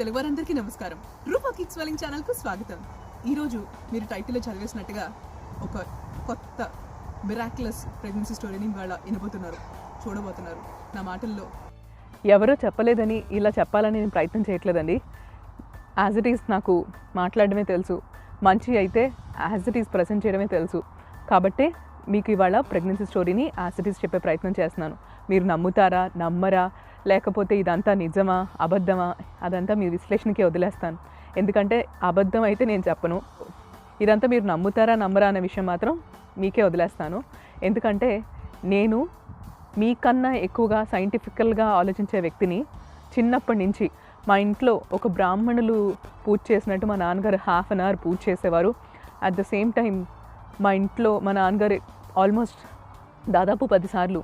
తెలుగు వారందరికీ నమస్కారం. రూపా kids swelling ఛానల్కు స్వాగతం. ఈరోజు మీరు టైటిల్లో చదివేసినట్టుగా ఒక కొత్త మిరాక్యులస్ ప్రెగ్నెన్సీ స్టోరీని ఇవాళ వినబోతున్నారు, చూడబోతున్నారు. నా మాటల్లో ఎవరో చెప్పలేదని ఇలా చెప్పాలని నేను ప్రయత్నం చేయట్లేదండి. యాజ్ ఇట్ ఈస్ నాకు మాట్లాడడమే తెలుసు, మంచి అయితే యాజ్ ఇట్ ఈస్ ప్రజెంట్ చేయడమే తెలుసు. కాబట్టే మీకు ఇవాళ ప్రెగ్నెన్సీ స్టోరీని యాజ్ ఇట్ ఈస్ చెప్పే ప్రయత్నం చేస్తున్నాను. మీరు నమ్ముతారా నమ్మరా, లేకపోతే ఇదంతా నిజమా అబద్ధమా, అదంతా మీ విశ్లేషణకి వదిలేస్తాను. ఎందుకంటే అబద్ధం అయితే నేను చెప్పను, ఇదంతా మీరు నమ్ముతారా నమ్మరా అనే విషయం మాత్రం మీకే వదిలేస్తాను. ఎందుకంటే నేను మీకన్నా ఎక్కువగా సైంటిఫికల్గా ఆలోచించే వ్యక్తిని. చిన్నప్పటి నుంచి మా ఇంట్లో ఒక బ్రాహ్మణులు పూజ చేసినట్టు మా నాన్నగారు ½ అన్ అవర్ పూజ చేసేవారు. అట్ ద సేమ్ టైం మా ఇంట్లో మా నాన్నగారు ఆల్మోస్ట్ దాదాపు 10 సార్లు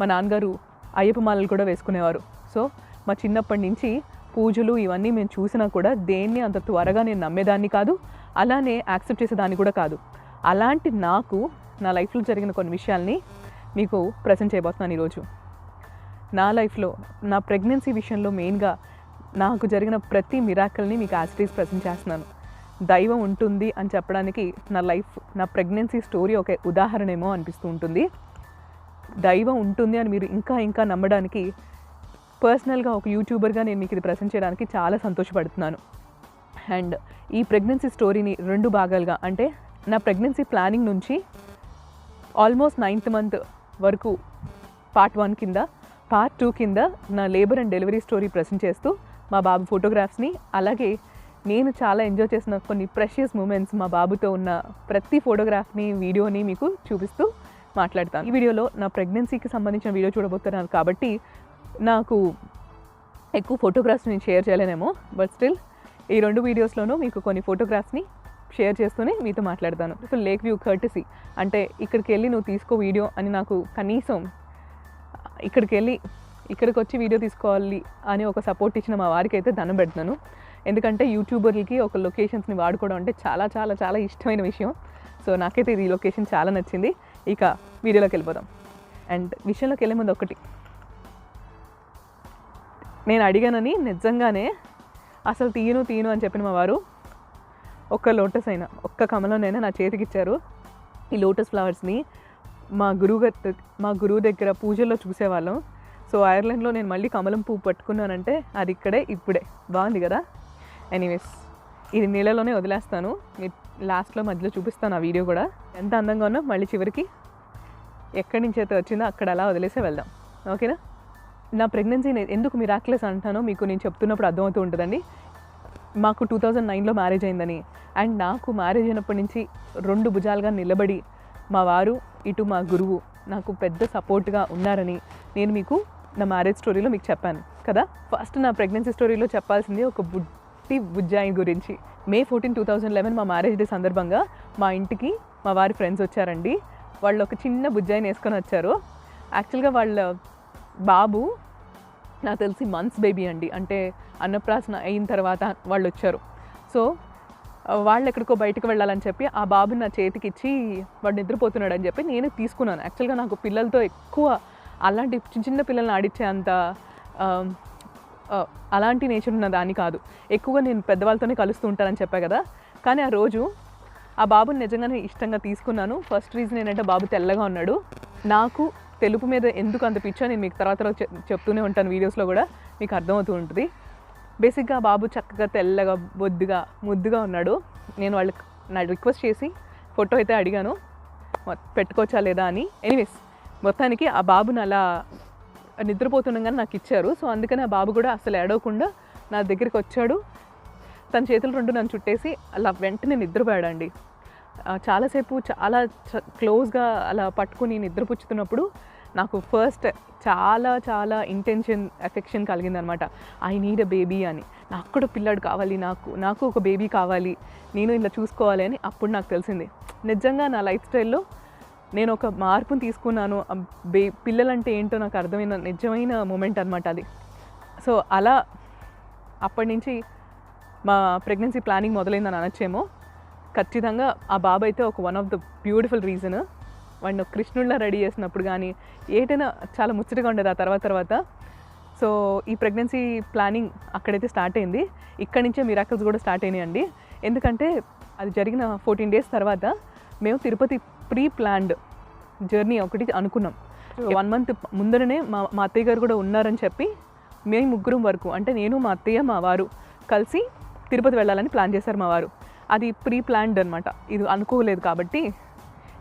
మా నాన్నగారు అయ్యప్ప మాలలు కూడా వేసుకునేవారు. సో మా చిన్నప్పటి నుంచి పూజలు ఇవన్నీ మేము చూసినా కూడా దేన్ని అంత త్వరగా నేను నమ్మేదాన్ని కాదు, అలానే యాక్సెప్ట్ చేసేదాన్ని కూడా కాదు. అలాంటి నాకు నా లైఫ్లో జరిగిన కొన్ని విషయాల్ని మీకు ప్రజెంట్ చేయబోతున్నాను ఈరోజు. నా లైఫ్లో నా ప్రెగ్నెన్సీ విషయంలో మెయిన్గా నాకు జరిగిన ప్రతి మిరాకిల్ని మీకు యాజ్ ఇట్ ఈస్ ప్రజెంట్ చేస్తున్నాను. దైవం ఉంటుంది అని చెప్పడానికి నా ప్రెగ్నెన్సీ స్టోరీ ఒక ఉదాహరణేమో అనిపిస్తూ ఉంటుంది. దైవం ఉంటుంది అని మీరు ఇంకా నమ్మడానికి పర్సనల్గా ఒక యూట్యూబర్గా నేను మీకు ఇది ప్రజెంట్ చేయడానికి చాలా సంతోషపడుతున్నాను. అండ్ ఈ ప్రెగ్నెన్సీ స్టోరీని 2 భాగాలుగా, అంటే నా ప్రెగ్నెన్సీ ప్లానింగ్ నుంచి ఆల్మోస్ట్ 9th మంత్ వరకు పార్ట్ 1 కింద, పార్ట్ 2 కింద నా labour and delivery story present చేస్తూ మా బాబు ఫోటోగ్రాఫ్స్ని, అలాగే నేను చాలా ఎంజాయ్ చేసిన కొన్ని ప్రెషియస్ మూమెంట్స్, మా బాబుతో ఉన్న ప్రతి ఫోటోగ్రాఫ్ని వీడియోని మీకు చూపిస్తూ మాట్లాడతాను. ఈ వీడియోలో నా ప్రెగ్నెన్సీకి సంబంధించిన వీడియో చూడబోతున్నాను కాబట్టి నాకు ఎక్కువ ఫోటోగ్రాఫ్స్ నేను షేర్ చేయలేనేమో, బట్ స్టిల్ ఈ 2 వీడియోస్లోనూ మీకు కొన్ని ఫోటోగ్రాఫ్స్ని షేర్ చేస్తూనే మీతో మాట్లాడతాను. సో లేక్ వ్యూ కర్టసీ, అంటే ఇక్కడికి వెళ్ళి నువ్వు తీసుకో వీడియో అని నాకు కనీసం ఇక్కడికి వచ్చి వీడియో తీసుకోవాలి అని ఒక సపోర్ట్ ఇచ్చిన మా వారికి అయితే దండం పెడుతున్నాను. ఎందుకంటే యూట్యూబర్లకి ఒక లొకేషన్స్ని వాడుకోవడం అంటే చాలా చాలా చాలా ఇష్టమైన విషయం. సో నాకైతే ఈ లొకేషన్ చాలా నచ్చింది. ఇక వీడియోలోకి వెళ్ళిపోదాం. అండ్ విషయంలోకి వెళ్ళే ముందు ఒకటి, నేను అడిగానని నిజంగానే అసలు తీయను అని చెప్పిన మా వారు ఒక్క లోటస్ అయినా, ఒక్క కమలంనైనా నా చేతికి ఇచ్చారు. ఈ లోటస్ ఫ్లవర్స్ని మా గురువు దగ్గర పూజల్లో చూసేవాళ్ళం. సో ఐర్లాండ్లో నేను మళ్ళీ కమలం పువ్వు పట్టుకున్నానంటే అది ఇప్పుడే బాగుంది కదా. ఎనీవేస్, ఇది నీళ్ళలోనే వదిలేస్తాను, మీ లాస్ట్లో మధ్యలో చూపిస్తాను ఆ వీడియో కూడా. ఎంత అందంగా ఉన్నా మళ్ళీ చివరికి ఎక్కడి నుంచి అయితే వచ్చిందో అక్కడ అలా వదిలేసే వెళ్దాం, ఓకేనా. నా ప్రెగ్నెన్సీ ఎందుకు మిరాక్యులస్ అంటానో మీకు నేను చెప్తున్నప్పుడు అర్థమవుతూ ఉంటుందండి. మాకు 2009లో మ్యారేజ్ అయిందని, అండ్ నాకు మ్యారేజ్ అయినప్పటి నుంచి 2 భుజాలుగా నిలబడి మా వారు ఇటు మా గురువు నాకు పెద్ద సపోర్ట్గా ఉన్నారని నేను మీకు నా మ్యారేజ్ స్టోరీలో మీకు చెప్పాను కదా. ఫస్ట్ నా ప్రెగ్నెన్సీ స్టోరీలో చెప్పాల్సింది ఒక బుజ్జాయి గురించి. May 14, 2011 మా మ్యారేజ్ డే సందర్భంగా మా ఇంటికి మా వారి ఫ్రెండ్స్ వచ్చారండి. వాళ్ళు ఒక చిన్న బుజ్జాయిని వేసుకొని వచ్చారు. యాక్చువల్గా వాళ్ళ బాబు నాకు తెలిసి మంత్స్ బేబీ అండి, అంటే అన్నప్రాసన అయిన తర్వాత వాళ్ళు వచ్చారు. సో వాళ్ళు ఎక్కడికో బయటకు వెళ్ళాలని చెప్పి ఆ బాబుని నా చేతికి ఇచ్చి వాడు నిద్రపోతున్నాడు అని చెప్పి నేను తీసుకున్నాను. యాక్చువల్గా నాకు పిల్లలతో ఎక్కువ అలాంటి చిన్న పిల్లల్ని ఆడిచ్చే అంత అలాంటి నేచర్ ఉన్న దాన్ని కాదు, ఎక్కువగా నేను పెద్దవాళ్ళతోనే కలుస్తూ ఉంటానని చెప్పా కదా. కానీ ఆ రోజు ఆ బాబుని నిజంగానే ఇష్టంగా తీసుకున్నాను. ఫస్ట్ రీజన్ ఏంటంటే బాబు తెల్లగా ఉన్నాడు. నాకు తెలుపు మీద ఎందుకు అంత పిచ్చో నేను మీకు తర్వాత చెప్తూనే ఉంటాను, వీడియోస్లో కూడా మీకు అర్థమవుతూ ఉంటుంది. బేసిక్గా బాబు చక్కగా తెల్లగా బొద్దుగా ముద్దుగా ఉన్నాడు. నేను వాళ్ళకి నా రిక్వెస్ట్ చేసి ఫోటో అయితే అడిగాను, పెట్టుకోవచ్చా లేదా అని. ఎనీవేస్, మొత్తానికి ఆ బాబుని అలా నిద్రపోతుండగానే నాకు ఇచ్చారు. సో అందుకని ఆ బాబు కూడా అసలు ఏడవకుండా నా దగ్గరికి వచ్చాడు. తన చేతులు 2 నన్ను చుట్టేసి అలా వెంటనే నిద్రపోయాడండి. చాలాసేపు చాలా క్లోజ్గా అలా పట్టుకుని నిద్రపుచ్చుతున్నప్పుడు నాకు ఫస్ట్ చాలా చాలా ఎఫెక్షన్ కలిగిందనమాట. ఐ నీడ్ ఎ బేబీ అని, నాకు కూడా పిల్లాడు కావాలి, నాకు ఒక బేబీ కావాలి, నేను ఇలా చూసుకోవాలి అని అప్పుడు నాకు తెలిసింది. నిజంగా నా లైఫ్ స్టైల్లో నేను ఒక మార్పుని తీసుకున్నాను. పిల్లలంటే ఏంటో నాకు అర్థమైన నిజమైన మూమెంట్ అనమాట అది. సో అలా అప్పటి నుంచి మా ప్రెగ్నెన్సీ ప్లానింగ్ మొదలైందని అనొచ్చేమో. ఖచ్చితంగా ఆ బాబు అయితే ఒక one of the beautiful reason. వాడిని కృష్ణుడిలా రెడీ చేసినప్పుడు కానీ ఏటైనా చాలా ముచ్చటగా ఉండేది. ఆ తర్వాత సో ఈ ప్రెగ్నెన్సీ ప్లానింగ్ అక్కడైతే స్టార్ట్ అయింది. ఇక్కడి నుంచే మిరాకిల్స్ కూడా స్టార్ట్ అయినాయండి. ఎందుకంటే అది జరిగిన 14 days తర్వాత మేము తిరుపతి ప్రీ ప్లాన్డ్ జర్నీ ఒకటి అనుకున్నాం. 1 month ముందరనే మా అత్తయ్య గారు కూడా ఉన్నారని చెప్పి మేము ముగ్గురం వరకు, అంటే నేను, మా అత్తయ్య, మా వారు కలిసి తిరుపతి వెళ్ళాలని ప్లాన్ చేశారు మా వారు. అది ప్రీ ప్లాన్డ్ అనమాట. ఇది అనుకోలేదు కాబట్టి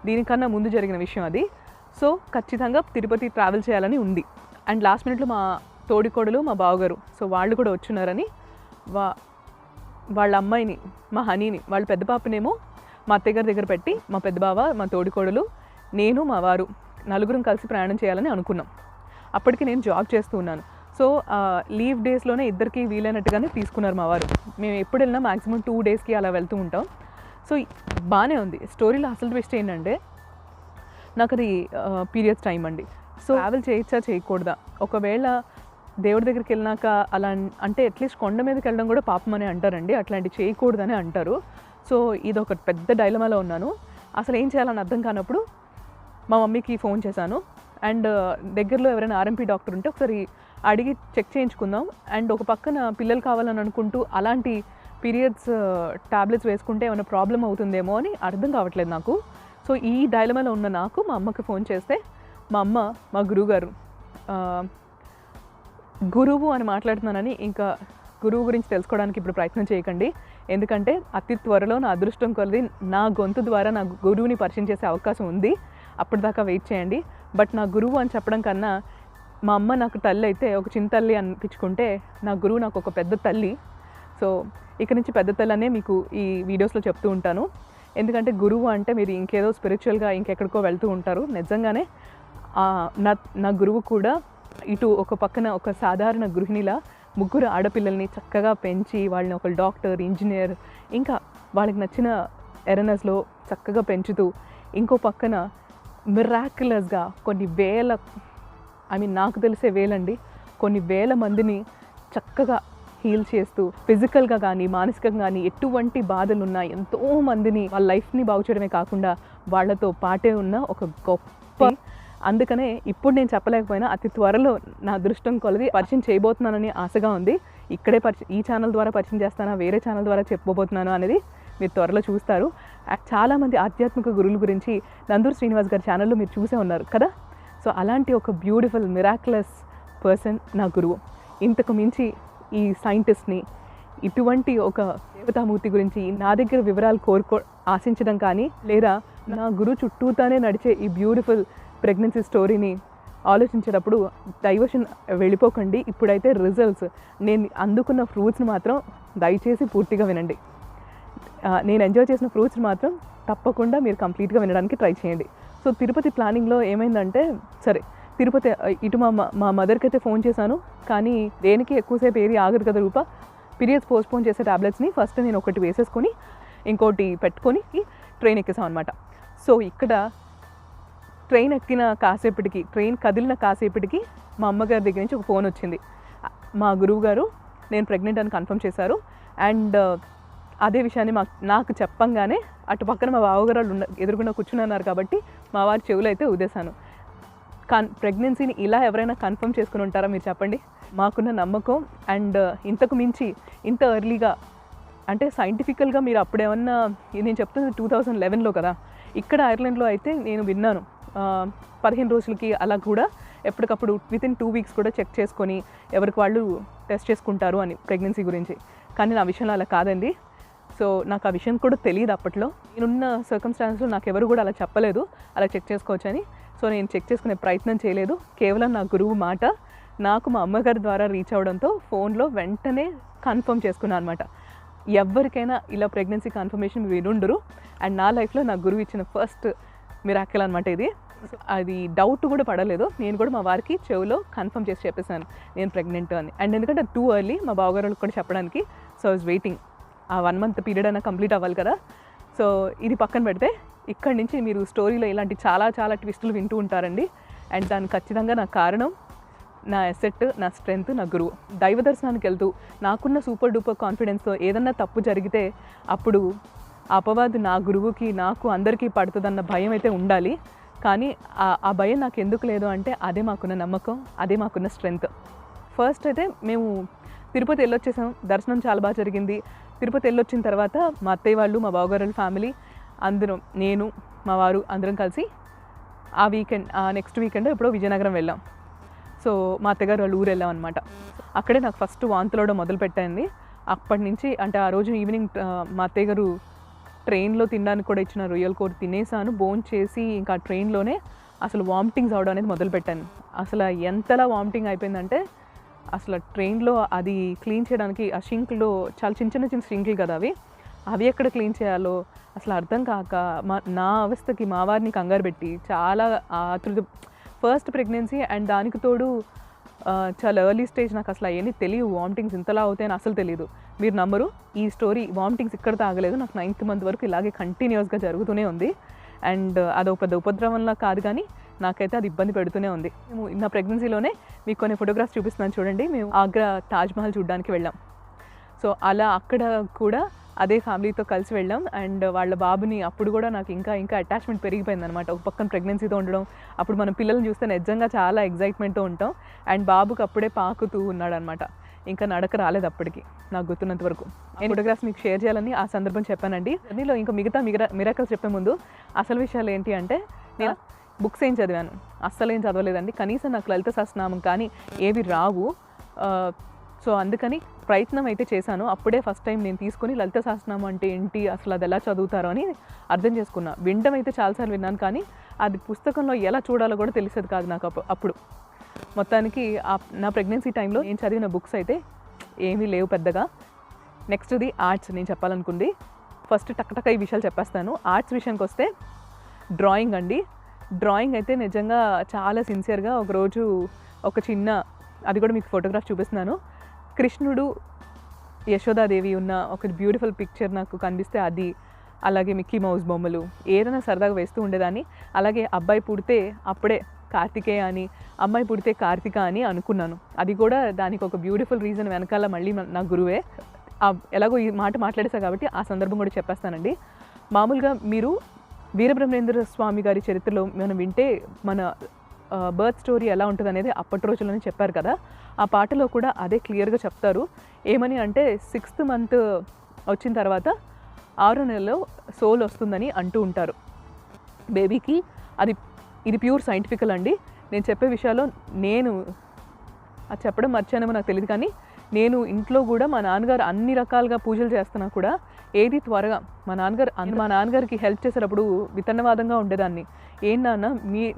దీనికన్నా ముందు జరిగిన విషయం అది. సో ఖచ్చితంగా తిరుపతి ట్రావెల్ చేయాలని ఉంది. అండ్ లాస్ట్ మినిట్లో మా తోడికోడలు, మా బావగారు, సో వాళ్ళు కూడా వచ్చున్నారని వాళ్ళ అమ్మాయిని, మా హనీని, వాళ్ళ పెద్ద పాపనేమో మా అత్తయ్య గారి దగ్గర పెట్టి మా పెద్ద బావ, మా తోడికోడలు, నేను, మా వారు నలుగురం కలిసి ప్రయాణం చేయాలని అనుకున్నాం. అప్పటికి నేను జాబ్ చేస్తూ ఉన్నాను. సో లీవ్ డేస్లోనే ఇద్దరికి వీలైనట్టుగానే తీసుకున్నారు మా వారు. మేము ఎప్పుడు వెళ్ళినా మ్యాక్సిమం 2 daysకి అలా వెళ్తూ ఉంటాం. సో బాగానే ఉంది. స్టోరీలో అసలు ట్విస్ట్ ఏంటంటే నాకు అది పీరియడ్స్ టైం అండి. సో ట్రావెల్ చేయొచ్చా చేయకూడదా, ఒకవేళ దేవుడి దగ్గరికి వెళ్ళినాక అలా అంటే అట్లీస్ట్ కొండ మీదకి వెళ్ళడం కూడా పాపం అని అంటారండి, అట్లాంటివి చేయకూడదని అంటారు. సో ఇది ఒక పెద్ద డైలమాలో ఉన్నాను. అసలు ఏం చేయాలని అర్థం కానప్పుడు మా మమ్మీకి ఫోన్ చేశాను. అండ్ దగ్గరలో ఎవరైనా ఆర్ఎంపీ డాక్టర్ ఉంటే ఒకసారి అడిగి చెక్ చేయించుకుందాం. అండ్ ఒక పక్కన పిల్లలు కావాలని అనుకుంటూ అలాంటి పీరియడ్స్ టాబ్లెట్స్ వేసుకుంటే ఏమైనా ప్రాబ్లం అవుతుందేమో అని అర్థం కావట్లేదు నాకు. సో ఈ డైలమాలో ఉన్న నాకు మా అమ్మకి ఫోన్ చేస్తే మా అమ్మ, మా గురువుగారు, గురువు అని మాట్లాడుతున్నానని ఇంకా గురువు గురించి తెలుసుకోవడానికి ఇప్పుడు ప్రయత్నం చేయకండి. ఎందుకంటే అతి త్వరలో నా అదృష్టం కొలది నా గొంతు ద్వారా నా గురువుని పరిచయం చేసే అవకాశం ఉంది. అప్పటిదాకా వెయిట్ చేయండి. బట్ నా గురువు అని చెప్పడం కన్నా మా అమ్మ నాకు తల్లి అయితే, ఒక చిన్న తల్లి అనిపించుకుంటే, నా గురువు నాకు ఒక పెద్ద తల్లి. సో ఇక నుంచి పెద్ద తల్లి అనే మీకు ఈ వీడియోస్లో చెప్తూ ఉంటాను. ఎందుకంటే గురువు అంటే మీరు ఇంకేదో స్పిరిచువల్గా ఇంకెక్కడికో వెళ్తూ ఉంటారు. నిజంగానే నా గురువు కూడా ఇటు ఒక పక్కన ఒక సాధారణ గృహిణిలా 3 ఆడపిల్లల్ని చక్కగా పెంచి వాళ్ళని ఒక డాక్టర్, ఇంజనీర్, ఇంకా వాళ్ళకి నచ్చిన ఎరనర్స్లో చక్కగా పెంచుతూ, ఇంకో పక్కన మిరాక్యులస్గా కొన్ని వేల, నాకు తెలిసే వేలండి, కొన్ని వేల మందిని చక్కగా హీల్ చేస్తూ, ఫిజికల్గా కానీ మానసికంగా కానీ ఎటువంటి బాధలున్నా ఎంతోమందిని వాళ్ళ లైఫ్ని బాగు చేయడమే కాకుండా వాళ్ళతో పాటే ఉన్న ఒక గొప్ప. అందుకనే ఇప్పుడు నేను చెప్పలేకపోయినా అతి త్వరలో నా అదృష్టం కొలది పరిచయం చేయబోతున్నానని ఆశగా ఉంది. ఇక్కడే ఈ ఛానల్ ద్వారా పరిచయం చేస్తానా, వేరే ఛానల్ ద్వారా చెప్పబోతున్నాను అనేది మీరు త్వరలో చూస్తారు. చాలామంది ఆధ్యాత్మిక గురువుల గురించి నందూరి శ్రీనివాస్ గారి ఛానల్లో మీరు చూసే ఉన్నారు కదా. సో అలాంటి ఒక బ్యూటిఫుల్ మిరాక్యులస్ పర్సన్ నా గురువు. ఇంతకు మించి ఈ సైంటిస్ట్ని, ఇటువంటి ఒక దేవతామూర్తి గురించి నా దగ్గర వివరాలు ఆశించడం కానీ, లేదా నా గురువు చుట్టూతానే నడిచే ఈ బ్యూటిఫుల్ ప్రెగ్నెన్సీ స్టోరీని ఆలోచించేటప్పుడు డైవర్షన్ వెళ్ళిపోకండి. ఇప్పుడైతే రిజల్ట్స్, నేను అందుకున్న ఫ్రూట్స్ని మాత్రం దయచేసి పూర్తిగా వినండి. నేను ఎంజాయ్ చేసిన ఫ్రూట్స్ని మాత్రం తప్పకుండా మీరు కంప్లీట్గా వినడానికి ట్రై చేయండి. సో తిరుపతి ప్లానింగ్లో ఏమైందంటే, సరే తిరుపతి ఇటు మా మదర్కి అయితే ఫోన్ చేశాను, కానీ దేనికి ఎక్కువసేపు ఏది ఆగదు కదా రూపా. పీరియడ్స్ పోస్ట్పోన్ చేసే టాబ్లెట్స్ని ఫస్ట్ నేను ఒకటి వేసేసుకొని ఇంకోటి పెట్టుకొని ట్రైన్ ఎక్కేసాం అనమాట. సో ఇక్కడ ట్రైన్ ఎక్కిన కాసేపటికి, ట్రైన్ కదిలిన కాసేపటికి మా అమ్మగారి దగ్గర నుంచి ఒక ఫోన్ వచ్చింది. మా గురువు గారు నేను ప్రెగ్నెంట్ అని కన్ఫర్మ్ చేశారు. అండ్ అదే విషయాన్ని నాకు చెప్పంగానే అటు పక్కన మా బావగారు ఎదురుగుండా కూర్చున్నారు కాబట్టి మా వారి చెవులు అయితే ఊదేశాను. ప్రెగ్నెన్సీని ఇలా ఎవరైనా కన్ఫర్మ్ చేసుకుని ఉంటారా మీరు చెప్పండి. మాకున్న నమ్మకం అండ్ ఇంతకు మించి ఇంత ఎర్లీగా, అంటే సైంటిఫికల్గా మీరు అప్పుడేమన్నా, నేను చెప్తుంది 2011లో కదా, ఇక్కడ ఐర్లాండ్లో అయితే నేను విన్నాను 15 రోజులకి అలా కూడా ఎప్పటికప్పుడు వితిన్ 2 weeks కూడా చెక్ చేసుకొని ఎవరికి వాళ్ళు టెస్ట్ చేసుకుంటారు అని ప్రెగ్నెన్సీ గురించి. కానీ నా విషయంలో అలా కాదండి. సో నాకు ఆ విషయం కూడా తెలియదు అప్పట్లో. నేనున్న సర్కమ్స్టాన్స్లో నాకు ఎవరు కూడా అలా చెప్పలేదు అలా చెక్ చేసుకోవచ్చని. సో నేను చెక్ చేసుకునే ప్రయత్నం చేయలేదు. కేవలం నా గురువు మాట నాకు మా అమ్మగారి ద్వారా రీచ్ అవ్వడంతో ఫోన్లో వెంటనే కన్ఫర్మ్ చేసుకున్నాను అనమాట. ఎవరికైనా ఇలా ప్రెగ్నెన్సీ కన్ఫర్మేషన్ వినుండరు. అండ్ నా లైఫ్లో నా గురువు ఇచ్చిన ఫస్ట్ మిరాకిల్ అనమాట ఇది. అది డౌట్ కూడా పడలేదు. నేను కూడా మా వారికి చెవిలో కన్ఫర్మ్ చేసి చెప్పేశాను నేను ప్రెగ్నెంట్ అని. అండ్ ఎందుకంటే టూ ఎర్లీ మా బావగారు కూడా చెప్పడానికి. So I was waiting. ఆ 1 month పీరియడ్ అయినా కంప్లీట్ అవ్వాలి కదా. సో ఇది పక్కన పెడితే ఇక్కడి నుంచి మీరు స్టోరీలో ఇలాంటి చాలా చాలా ట్విస్టులు వింటూ ఉంటారండి. అండ్ దానికి ఖచ్చితంగా నా కారణం, నా ఎసెట్, నా స్ట్రెంగ్త్, నా గురువు. దైవ దర్శనానికి వెళ్తూ నాకున్న సూపర్ డూపర్ కాన్ఫిడెన్స్తో ఏదన్నా తప్పు జరిగితే అప్పుడు అపవాదు నా గురువుకి, నాకు, అందరికీ పడుతుందన్న భయం అయితే ఉండాలి. కానీ ఆ భయం నాకు ఎందుకు లేదు అంటే అదే మాకున్న నమ్మకం, అదే మాకున్న స్ట్రెంగ్త్. ఫస్ట్ అయితే మేము తిరుపతి వెళ్ళొచ్చేసాం. దర్శనం చాలా బాగా జరిగింది. తిరుపతి వెళ్ళొచ్చిన తర్వాత మా అత్తయ్య వాళ్ళు, మా బావగారు ఫ్యామిలీ అందరం, నేను, మా వారు అందరం కలిసి ఆ వీకెండ్, నెక్స్ట్ వీకెండ్ ఎప్పుడో విజయనగరం వెళ్ళాం. సో మా అత్తగారు వాళ్ళు ఊరు వెళ్ళాం అనమాట. అక్కడే నాకు ఫస్ట్ వాంతులు అవడం మొదలు పెట్టింది. అప్పటి నుంచి అంటే ఆ రోజు ఈవినింగ్ మా అత్తయ్య గారు ట్రైన్లో తినడానికి కూడా ఇచ్చిన రొయ్యల కూర తినేసాను. బోన్ చేసి ఇంకా ట్రైన్లోనే అసలు వామిటింగ్స్ అవడం అనేది మొదలుపెట్టాను. అసలు ఎంతలా వామిటింగ్ అయిపోయిందంటే అసలు ట్రైన్లో అది క్లీన్ చేయడానికి ఆ షింక్లో చాలా చిన్న చిన్న షింకులు కదా అవి ఎక్కడ క్లీన్ చేయాలో అసలు అర్థం కాక నా అవస్థకి మా వారిని కంగారు పెట్టి చాలా ఫస్ట్ ప్రెగ్నెన్సీ అండ్ దానికి తోడు చాలా ఎర్లీ స్టేజ్. నాకు అసలు అవన్నీ తెలియదు, వామిటింగ్స్ ఇంతలా అవుతాయని అసలు తెలియదు. మీరు నమ్మరు, ఈ స్టోరీ వామిటింగ్స్ ఇక్కడ తాగలేదు. నాకు 9th month వరకు ఇలాగే కంటిన్యూస్గా జరుగుతూనే ఉంది. అండ్ అదొక పెద్ద ఉపద్రవంలా కాదు, కానీ నాకైతే అది ఇబ్బంది పెడుతూనే ఉంది. మేము నా ప్రెగ్నెన్సీలోనే మీకు కొన్ని ఫోటోగ్రాఫ్స్ చూపిస్తున్నాను చూడండి. మేము ఆగ్రా తాజ్మహల్ చూడడానికి వెళ్ళాం. సో అలా అక్కడ కూడా అదే ఫ్యామిలీతో కలిసి వెళ్ళాం. అండ్ వాళ్ళ బాబుని అప్పుడు కూడా నాకు ఇంకా అటాచ్మెంట్ పెరిగిపోయింది అనమాట. ఒక పక్కన ప్రెగ్నెన్సీతో ఉండడం, అప్పుడు మనం పిల్లల్ని చూస్తే నిజంగా చాలా ఎగ్జైట్మెంట్తో ఉంటాం. అండ్ బాబుకి అప్పుడే పాకుతూ ఉన్నాడు అనమాట. ఇంకా నడక రాలేదు అప్పటికి నాకు గుర్తున్నంత వరకు. నేను ఫోటోగ్రాఫ్స్ మీకు షేర్ చేయాలని ఆ సందర్భం చెప్పానండి. దీనిలో ఇంకా మిగతా మిరాకల్స్ చెప్పే ముందు అసలు విషయాలు ఏంటి అంటే, నేను బుక్స్ ఏం చదివాను, అస్సలు ఏం చదవలేదండి. కనీసం నాకు లలిత సహస్రనామం కానీ ఏవి రావు. సో అందుకని ప్రయత్నం అయితే చేశాను. అప్పుడే ఫస్ట్ టైం నేను తీసుకుని లలిత సహస్రనామం అంటే ఏంటి, అసలు అది ఎలా చదువుతారో అని అర్థం చేసుకున్నా. వినడం అయితే చాలాసార్లు విన్నాను, కానీ అది పుస్తకంలో ఎలా చూడాలో కూడా తెలిసేది కాదు నాకు అప్పుడు. మొత్తానికి నా ప్రెగ్నెన్సీ టైంలో నేను చదివిన బుక్స్ అయితే ఏమీ లేవు పెద్దగా. నెక్స్ట్ది ఆర్ట్స్ నేను చెప్పాలనుకుంది. ఫస్ట్ టక్ ఈ విషయాలు చెప్పేస్తాను. ఆర్ట్స్ విషయానికి వస్తే డ్రాయింగ్ అండి. డ్రాయింగ్ అయితే నిజంగా చాలా సిన్సియర్గా ఒకరోజు ఒక చిన్న, అది కూడా మీకు ఫోటోగ్రాఫ్ చూపిస్తున్నాను, కృష్ణుడు యశోదాదేవి ఉన్న ఒక బ్యూటిఫుల్ పిక్చర్ నాకు కనిపిస్తే అది, అలాగే మిక్కీ మౌస్ బొమ్మలు ఏదైనా సరదాగా వేస్తూ ఉండేదాన్ని. అలాగే అబ్బాయి పుడితే అప్పుడే కార్తికేయ అని, అమ్మాయి పుడితే కార్తిక అని అనుకున్నాను. అది కూడా దానికి ఒక బ్యూటిఫుల్ రీజన్ వెనకాల మళ్ళీ నా గురువే. ఎలాగో ఈ మాట మాట్లాడేసా కాబట్టి ఆ సందర్భం కూడా చెప్పేస్తానండి. మామూలుగా మీరు వీరబ్రహ్మేంద్ర స్వామి గారి చరిత్రలో మనం వింటే మన బర్త్ స్టోరీ ఎలా ఉంటుంది అనేది అప్పటి రోజుల్లోనే చెప్పారు కదా. ఆ పాటలో కూడా అదే క్లియర్గా చెప్తారు. ఏమని అంటే 6th month వచ్చిన తర్వాత 6వ నెలలో సోల్ వస్తుందని అంటూ ఉంటారు బేబీకి. ఇది ప్యూర్ సైంటిఫికల్ అండి. నేను చెప్పే విషయాల్లో నేను అది చెప్పడం మర్చానేమో నాకు తెలియదు, కానీ నేను ఇంట్లో కూడా మా నాన్నగారు అన్ని రకాలుగా పూజలు చేస్తున్నా కూడా ఏది త్వరగా మా నాన్నగారికి హెల్ప్ చేసేటప్పుడు వితన్నవాదంగా ఉండేదాన్ని. ఏం నాన్న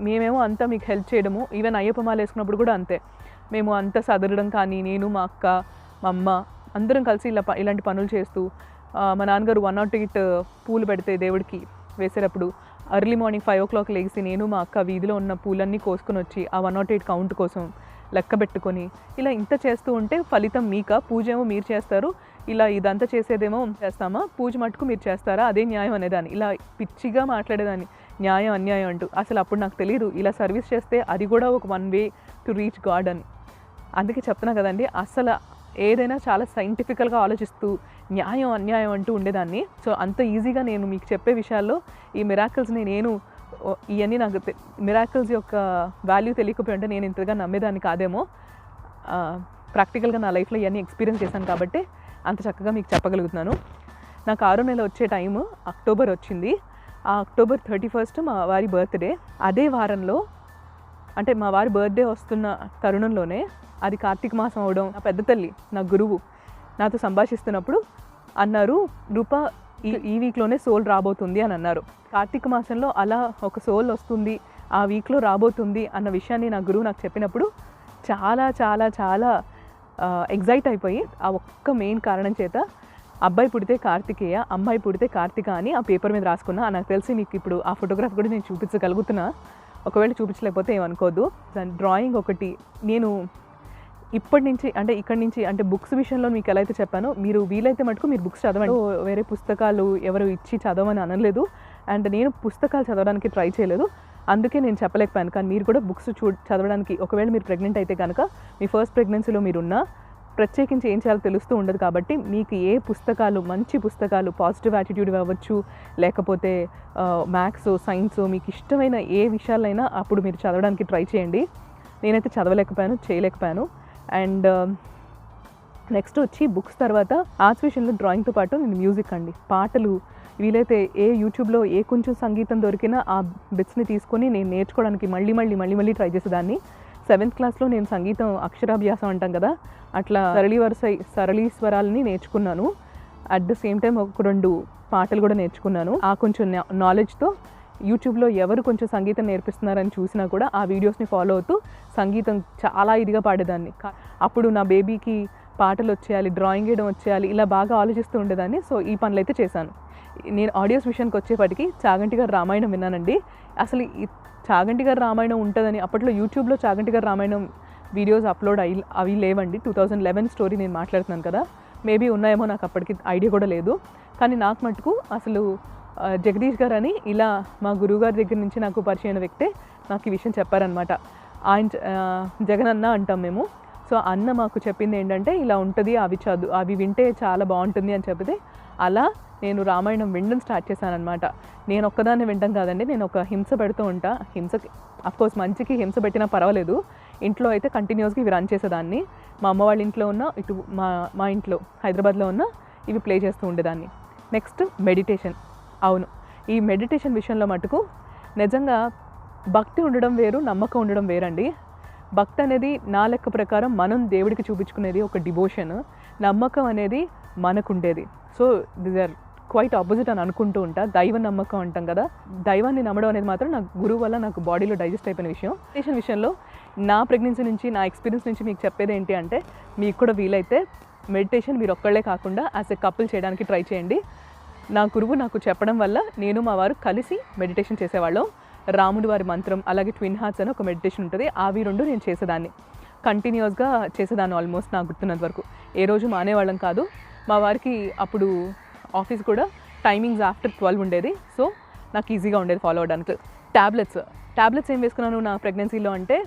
మేమేమో అంతా మీకు హెల్ప్ చేయడము, ఈవెన్ అయ్యప్ప మాల వేసుకున్నప్పుడు కూడా అంతే, మేము అంతా సదరడం కానీ, నేను మా అక్క మా అమ్మ అందరం కలిసి ఇలాంటి పనులు చేస్తూ, మా నాన్నగారు 108 పూలు పెడితే దేవుడికి వేసేటప్పుడు ఎర్లీ మార్నింగ్ 5 o'clock లేచి నేను మా అక్క వీధిలో ఉన్న పూలన్నీ కోసుకొని వచ్చి ఆ 108 కౌంట్ కోసం లెక్క పెట్టుకొని ఇలా ఇంత చేస్తూ ఉంటే ఫలితం మీకా, పూజ ఏమో మీరు చేస్తారు, ఇలా ఇదంతా చేసేదేమో చేస్తామా, పూజ మటుకు మీరు చేస్తారా, అదే న్యాయం అనేదాన్ని. ఇలా పిచ్చిగా మాట్లాడేదాన్ని, న్యాయం అన్యాయం అంటూ. అసలు అప్పుడు నాకు తెలియదు ఇలా సర్వీస్ చేస్తే అది కూడా ఒక one way to reach God అని. అందుకే చెప్తున్నా కదండి, అసలు ఏదైనా చాలా సైంటిఫికల్గా ఆలోచిస్తూ న్యాయం అన్యాయం అంటూ ఉండేదాన్ని. సో అంత ఈజీగా నేను మీకు చెప్పే విషయాల్లో ఈ మిరాకిల్స్ని ఇవన్నీ నాకు మిరాకిల్స్ యొక్క వాల్యూ తెలియకపోయింటే నేను ఇంతగా నమ్మేదాన్ని కాదేమో. ప్రాక్టికల్గా నా లైఫ్లో ఇవన్నీ ఎక్స్పీరియన్స్ చేశాను కాబట్టి అంత చక్కగా మీకు చెప్పగలుగుతున్నాను. నాకు 6వ నెల వచ్చే టైము అక్టోబర్ వచ్చింది. ఆ October 31st మా వారి బర్త్డే. అదే వారంలో అంటే మా వారి బర్త్డే వస్తున్న తరుణంలోనే అది కార్తీక మాసం అవడం, నా పెద్ద తల్లి నా గురువు నాతో సంభాషిస్తున్నప్పుడు అన్నారు, రూపా ఈ వీక్లోనే సోల్ రాబోతుంది అని అన్నారు. కార్తీక మాసంలో అలా ఒక సోల్ వస్తుంది, ఆ వీక్లో రాబోతుంది అన్న విషయాన్ని నా గురువు నాకు చెప్పినప్పుడు చాలా చాలా చాలా ఎగ్జైట్ అయిపోయి ఆ ఒక్క మెయిన్ కారణం చేత అబ్బాయి పుడితే కార్తికేయ, అమ్మాయి పుడితే కార్తిక అని ఆ పేపర్ మీద రాసుకున్నా. నాకు తెలిసి మీకు ఇప్పుడు ఆ ఫోటోగ్రాఫ్ కూడా నేను చూపించగలుగుతున్నా, ఒకవేళ చూపించలేకపోతే ఏమనుకోద్దు. దాని డ్రాయింగ్ ఒకటి నేను ఇక్కడి నుంచి అంటే బుక్స్ విషయంలో మీకు ఎలా అయితే చెప్పానో, మీరు వీలైతే మటుకు మీరు బుక్స్ చదవండి. వేరే పుస్తకాలు ఎవరు ఇచ్చి చదవమని అనలేదు, అండ్ నేను పుస్తకాలు చదవడానికి ట్రై చేయలేదు, అందుకే నేను చెప్పలేకపోయాను. కానీ మీరు కూడా బుక్స్ చదవడానికి, ఒకవేళ మీరు ప్రెగ్నెంట్ అయితే కనుక మీ ఫస్ట్ ప్రెగ్నెన్సీలో మీరున్నా ప్రత్యేకించి ఏం చేయాలో తెలుస్తూ ఉండదు కాబట్టి మీకు ఏ పుస్తకాలు, మంచి పుస్తకాలు, పాజిటివ్ యాటిట్యూడ్ అవ్వచ్చు, లేకపోతే మ్యాథ్స్ సైన్స్ మీకు ఇష్టమైన ఏ విషయాలైనా అప్పుడు మీరు చదవడానికి ట్రై చేయండి. నేనైతే చదవలేకపోయాను, చేయలేకపోయాను. అండ్ నెక్స్ట్ వచ్చి బుక్స్ తర్వాత ఆర్ట్స్ విషయంలో డ్రాయింగ్తో పాటు నేను మ్యూజిక్ అండి, పాటలు వీలైతే యూట్యూబ్లో కొంచెం సంగీతం దొరికినా ఆ బిట్స్ని తీసుకొని నేను నేర్చుకోవడానికి మళ్ళీ ట్రై చేసేదాన్ని. 7th క్లాస్లో నేను సంగీతం అక్షరాభ్యాసం అంటాం కదా, అట్లా సరళీ స్వరాలని నేర్చుకున్నాను. అట్ ద సేమ్ టైం ఒక 2 పాటలు కూడా నేర్చుకున్నాను. ఆ కొంచెం నాలెడ్జ్తో యూట్యూబ్లో ఎవరు కొంచెం సంగీతం నేర్పిస్తున్నారని చూసినా కూడా ఆ వీడియోస్ని ఫాలో అవుతూ సంగీతం చాలా ఇదిగా పాడేదాన్ని. అప్పుడు నా బేబీకి పాటలు వచ్చేయాలి, డ్రాయింగ్ వేయడం వచ్చేయాలి, ఇలా బాగా ఆలోచిస్తూ ఉండేదాన్ని. సో ఈ పనులు అయితే చేశాను. నేను ఆడియోస్ విషయానికి వచ్చేప్పటికి చాగంటి గారి రామాయణం విన్నానండి. అసలు చాగంటి గారి రామాయణం ఉంటుందని అప్పట్లో యూట్యూబ్లో చాగంటి గారి రామాయణం వీడియోస్ అప్లోడ్ అవి లేవండి. 2011 స్టోరీ నేను మాట్లాడుతున్నాను కదా, మేబీ ఉన్నాయేమో, నాకు అప్పటికి ఐడియా కూడా లేదు. కానీ నాకు మటుకు అసలు జగదీష్ గారు అని ఇలా మా గురువుగారి దగ్గర నుంచి నాకు పరిచయమైన వ్యక్తే నాకు ఈ విషయం చెప్పారనమాట. ఆయన జగన్ అన్న అంటాం మేము. సో అన్న మాకు చెప్పింది ఏంటంటే ఇలా ఉంటుంది, అవి వింటే చాలా బాగుంటుంది అని చెప్తే అలా నేను రామాయణం వినడం స్టార్ట్ చేశానమాట. నేను ఒక్కదాన్ని వినడం కాదండి, నేను ఒక హింస పెడుతూ ఉంటా. హింసకి అఫ్కోర్స్ మంచికి హింస పెట్టినా పర్వాలేదు, ఇంట్లో అయితే కంటిన్యూస్గా ఇవి రన్ చేసేదాన్ని. మా అమ్మ వాళ్ళ ఇంట్లో ఉన్న ఇటు మా ఇంట్లో హైదరాబాద్లో ఉన్న ఇవి ప్లే చేస్తూ ఉండేదాన్ని. Next meditation. అవును, ఈ మెడిటేషన్ విషయంలో మటుకు నిజంగా భక్తి ఉండడం వేరు, నమ్మకం ఉండడం వేరండి. భక్తి అనేది నా లెక్క ప్రకారం మనం దేవుడికి చూపించుకునేది ఒక డివోషన్, నమ్మకం అనేది మనకుండేది. So these are quite opposite అని అనుకుంటూ ఉంటా. దైవ నమ్మకం అంటాం కదా, దైవాన్ని నమ్మడం అనేది మాత్రం నాకు గురువు వల్ల నాకు బాడీలో డైజెస్ట్ అయిపోయిన విషయం. మెడిటేషన్ విషయంలో నా ప్రెగ్నెన్సీ నుంచి, నా ఎక్స్పీరియన్స్ నుంచి మీకు చెప్పేది ఏంటి అంటే, మీకు కూడా వీలైతే మెడిటేషన్ మీరు ఒక్కళ్ళే కాకుండా యాజ్ ఎ కపుల్ చేయడానికి ట్రై చేయండి. నా గురువు నాకు చెప్పడం వల్ల నేను మా వారు కలిసి మెడిటేషన్ చేసేవాళ్ళం. రాముడి వారి మంత్రం, అలాగే ట్విన్ హార్ట్స్ అని ఒక మెడిటేషన్ ఉంటుంది, అవి 2 నేను చేసేదాన్ని, కంటిన్యూస్గా చేసేదాన్ని. ఆల్మోస్ట్ నాకు గుర్తున్నంత వరకు ఏ రోజు మానేవాళ్ళం కాదు. మా వారికి అప్పుడు ఆఫీస్ కూడా టైమింగ్స్ ఆఫ్టర్ 12 ఉండేది. సో నాకు ఈజీగా ఉండేది ఫాలో అవ్వడానికి. ట్యాబ్లెట్స్ ఏం వేసుకున్నాను నా ప్రెగ్నెన్సీలో అంటే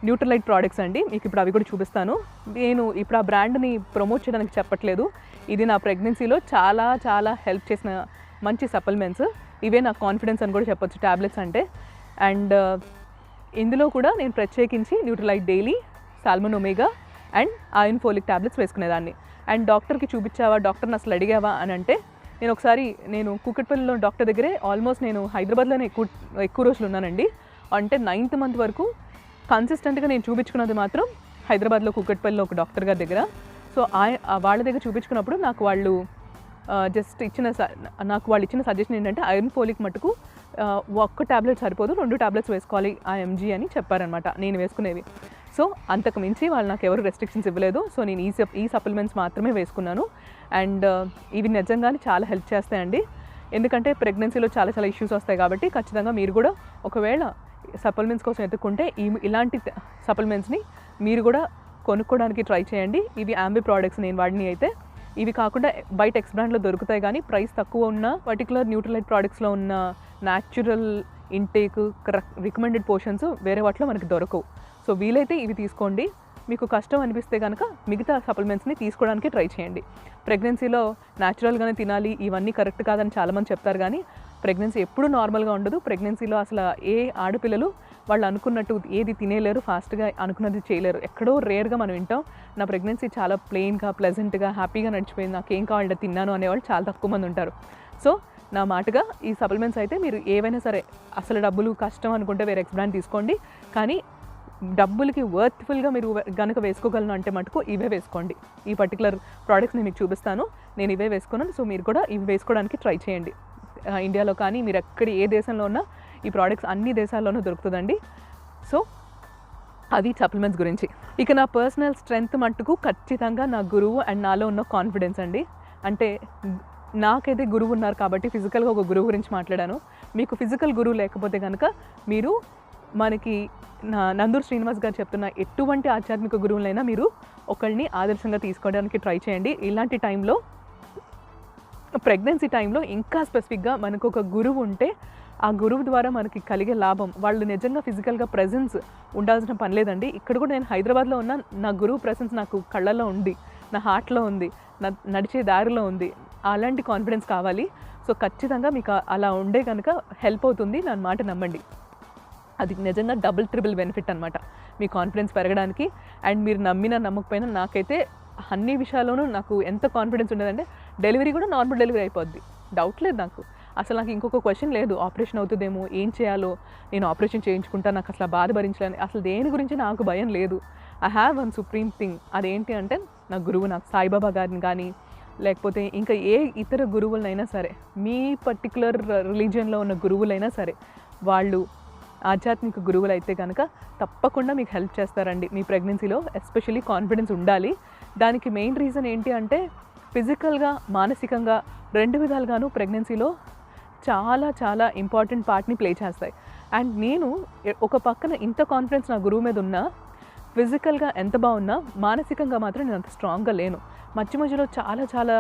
న్యూట్రలైట్ ప్రోడక్ట్స్ అండి. మీకు ఇప్పుడు అవి కూడా చూపిస్తాను. నేను ఇప్పుడు ఆ బ్రాండ్ని ప్రమోట్ చేయడానికి చెప్పట్లేదు, ఇది నా ప్రెగ్నెన్సీలో చాలా చాలా హెల్ప్ చేసిన మంచి సప్లిమెంట్స్. ఇవే నాకు కాన్ఫిడెన్స్ అని కూడా చెప్పొచ్చు ట్యాబ్లెట్స్ అంటే. అండ్ ఇందులో కూడా నేను ప్రత్యేకించి Nutrilite daily, salmon omega and iron folic tablets వేసుకునేదాన్ని. అండ్ డాక్టర్కి చూపించావా, డాక్టర్ని అసలు అడిగావా అని అంటే, నేను కూకట్పల్లిలో డాక్టర్ దగ్గరే ఆల్మోస్ట్ నేను హైదరాబాద్లోనే ఎక్కువ రోజులు ఉన్నానండి. అంటే 9th మంత్ వరకు కన్సిస్టెంట్గా నేను చూపించుకున్నది మాత్రం హైదరాబాద్లో కూకట్పల్లిలో ఒక డాక్టర్ గారి దగ్గర. సో వాళ్ళ దగ్గర చూపించుకున్నప్పుడు నాకు వాళ్ళు ఇచ్చిన సజెషన్ ఏంటంటే ఐరన్ ఫోలిక్ మటుకు ఒక్క ట్యాబ్లెట్ సరిపోదు, 2 ట్యాబ్లెట్స్ వేసుకోవాలి IMG అని చెప్పారనమాట నేను వేసుకునేవి. సో అంతకు మించి వాళ్ళు నాకు ఎవరు రెస్ట్రిక్షన్స్ ఇవ్వలేదు. సో నేను ఈ సప్లిమెంట్స్ మాత్రమే వేసుకున్నాను. అండ్ ఇవి నిజంగానే చాలా హెల్ప్ చేస్తాయండి. ఎందుకంటే ప్రెగ్నెన్సీలో చాలా చాలా ఇష్యూస్ వస్తాయి కాబట్టి ఖచ్చితంగా మీరు కూడా ఒకవేళ సప్లిమెంట్స్ కోసం ఎత్తుకుంటే ఇలాంటి సప్లిమెంట్స్ని మీరు కూడా కొనుక్కోవడానికి ట్రై చేయండి. ఇవి ఆంబీ ప్రోడక్ట్స్ నేను వాడిని అయితే. ఇవి కాకుండా బయట ఎక్స్ బ్రాండ్లో దొరుకుతాయి కానీ ప్రైస్ తక్కువ ఉన్న పర్టికులర్ న్యూట్రలైట్ ప్రోడక్ట్స్లో ఉన్న న్యాచురల్ ఇంటేక్ రికమెండెడ్ పోర్షన్స్ వేరే వాటిలో మనకి దొరకవు. సో వీలైతే ఇవి తీసుకోండి. మీకు కష్టం అనిపిస్తే కనుక మిగతా సప్లిమెంట్స్ని తీసుకోవడానికి ట్రై చేయండి. ప్రెగ్నెన్సీలో న్యాచురల్గానే తినాలి, ఇవన్నీ కరెక్ట్ కాదని చాలామంది చెప్తారు కానీ ప్రెగ్నెన్సీ ఎప్పుడూ నార్మల్గా ఉండదు. ప్రెగ్నెన్సీలో అసలు ఏ ఆడపిల్లలు వాళ్ళు అనుకున్నట్టు ఏది తినేలేరు, ఫాస్ట్గా అనుకున్నది చేయలేరు. ఎక్కడో రేర్గా మనం వింటాం నా ప్రెగ్నెన్సీ చాలా ప్లెయిన్గా, ప్లెజెంట్గా, హ్యాపీగా నడిచిపోయింది, నాకు ఏం కావాలంటే తిన్నాను అనేవాళ్ళు చాలా తక్కువ మంది ఉంటారు. సో నా మాటగా ఈ సప్లిమెంట్స్ అయితే మీరు ఏవైనా సరే అసలు డబ్బులు కష్టం అనుకుంటే వేరే ఎక్స్ బ్రాండ్ తీసుకోండి. కానీ డబ్బులకి వర్త్ఫుల్గా మీరు కనుక వేసుకోగలను అంటే మటుకు ఇవే వేసుకోండి. ఈ పర్టికులర్ ప్రోడక్ట్స్ నేను మీకు చూపిస్తాను, నేను ఇవే వేసుకున్నాను. సో మీరు కూడా ఇవి వేసుకోవడానికి ట్రై చేయండి. ఇండియాలో కానీ మీరు ఎక్కడ ఏ దేశంలో ఉన్నా ఈ ప్రోడక్ట్స్ అన్ని దేశాల్లోనూ దొరుకుతుందండి. సో అది సప్లిమెంట్స్ గురించి. ఇక నా పర్సనల్ స్ట్రెంగ్త్ మట్టుకు ఖచ్చితంగా నా గురువు అండ్ నాలో ఉన్న కాన్ఫిడెన్స్ అండి. అంటే నాకైతే గురువు ఉన్నారు కాబట్టి ఫిజికల్గా ఒక గురువు గురించి మాట్లాడాను. మీకు ఫిజికల్ గురువు లేకపోతే కనుక మీరు మనకి నందూరు శ్రీనివాస్ గారు చెప్తున్న ఎటువంటి ఆధ్యాత్మిక గురువులైనా మీరు ఒకళ్ళని ఆదర్శంగా తీసుకోవడానికి ట్రై చేయండి. ఇలాంటి టైంలో ప్రెగ్నెన్సీ టైంలో ఇంకా స్పెసిఫిక్గా మనకు ఒక గురువు ఉంటే ఆ గురువు ద్వారా మనకి కలిగే లాభం, వాళ్ళు నిజంగా ఫిజికల్గా ప్రెజెన్స్ ఉండాల్సిన పని లేదండి. ఇక్కడ కూడా నేను హైదరాబాద్లో ఉన్న నా గురువు ప్రెజెన్స్ నాకు కళ్ళల్లో ఉంది, నా హార్ట్లో ఉంది, నా నడిచే దారిలో ఉంది. అలాంటి కాన్ఫిడెన్స్ కావాలి. సో ఖచ్చితంగా మీకు అలా ఉండే కనుక హెల్ప్ అవుతుంది, నా మాట నమ్మండి. అది నిజంగా డబుల్ ట్రిపుల్ బెనిఫిట్ అనమాట. మీ కాన్ఫిడెన్స్ పెరగడానికి. అండ్ మీరు నమ్మినా నమ్మకపోయినా నాకైతే అన్ని విషయాల్లోనూ నాకు ఎంత కాన్ఫిడెన్స్ ఉండేదంటే డెలివరీ కూడా నార్మల్ డెలివరీ అయిపోద్ది, డౌట్ లేదు నాకు. అసలు నాకు ఇంకొక క్వశ్చన్ లేదు, ఆపరేషన్ అవుతుందేమో, ఏం చేయాలో, నేను ఆపరేషన్ చేయించుకుంటా, నాకు అసలు బాధ భరించలేని, అసలు దేని గురించి నాకు భయం లేదు. I have one supreme thing, అదేంటి అంటే నా గురువు, నాకు సాయిబాబా గారిని కానీ లేకపోతే ఇంకా ఏ ఇతర గురువులైనా సరే, మీ పర్టికులర్ రిలీజియన్లో ఉన్న గురువులైనా సరే, వాళ్ళు ఆధ్యాత్మిక గురువులు అయితే కనుక తప్పకుండా మీకు హెల్ప్ చేస్తారండి మీ ప్రెగ్నెన్సీలో. ఎస్పెషల్లీ కాన్ఫిడెన్స్ ఉండాలి. దానికి మెయిన్ రీజన్ ఏంటి అంటే ఫిజికల్గా మానసికంగా రెండు విధాలుగాను ప్రెగ్నెన్సీలో చాలా చాలా ఇంపార్టెంట్ పార్ట్ని ప్లే చేస్తాయి. అండ్ నేను ఒక పక్కన ఇంత కాన్ఫిడెన్స్ నా గురువు మీద ఉన్నా, ఫిజికల్గా ఎంత బాగున్నా మానసికంగా మాత్రం నేను అంత స్ట్రాంగ్గా లేను. మధ్యలో చాలా చాలా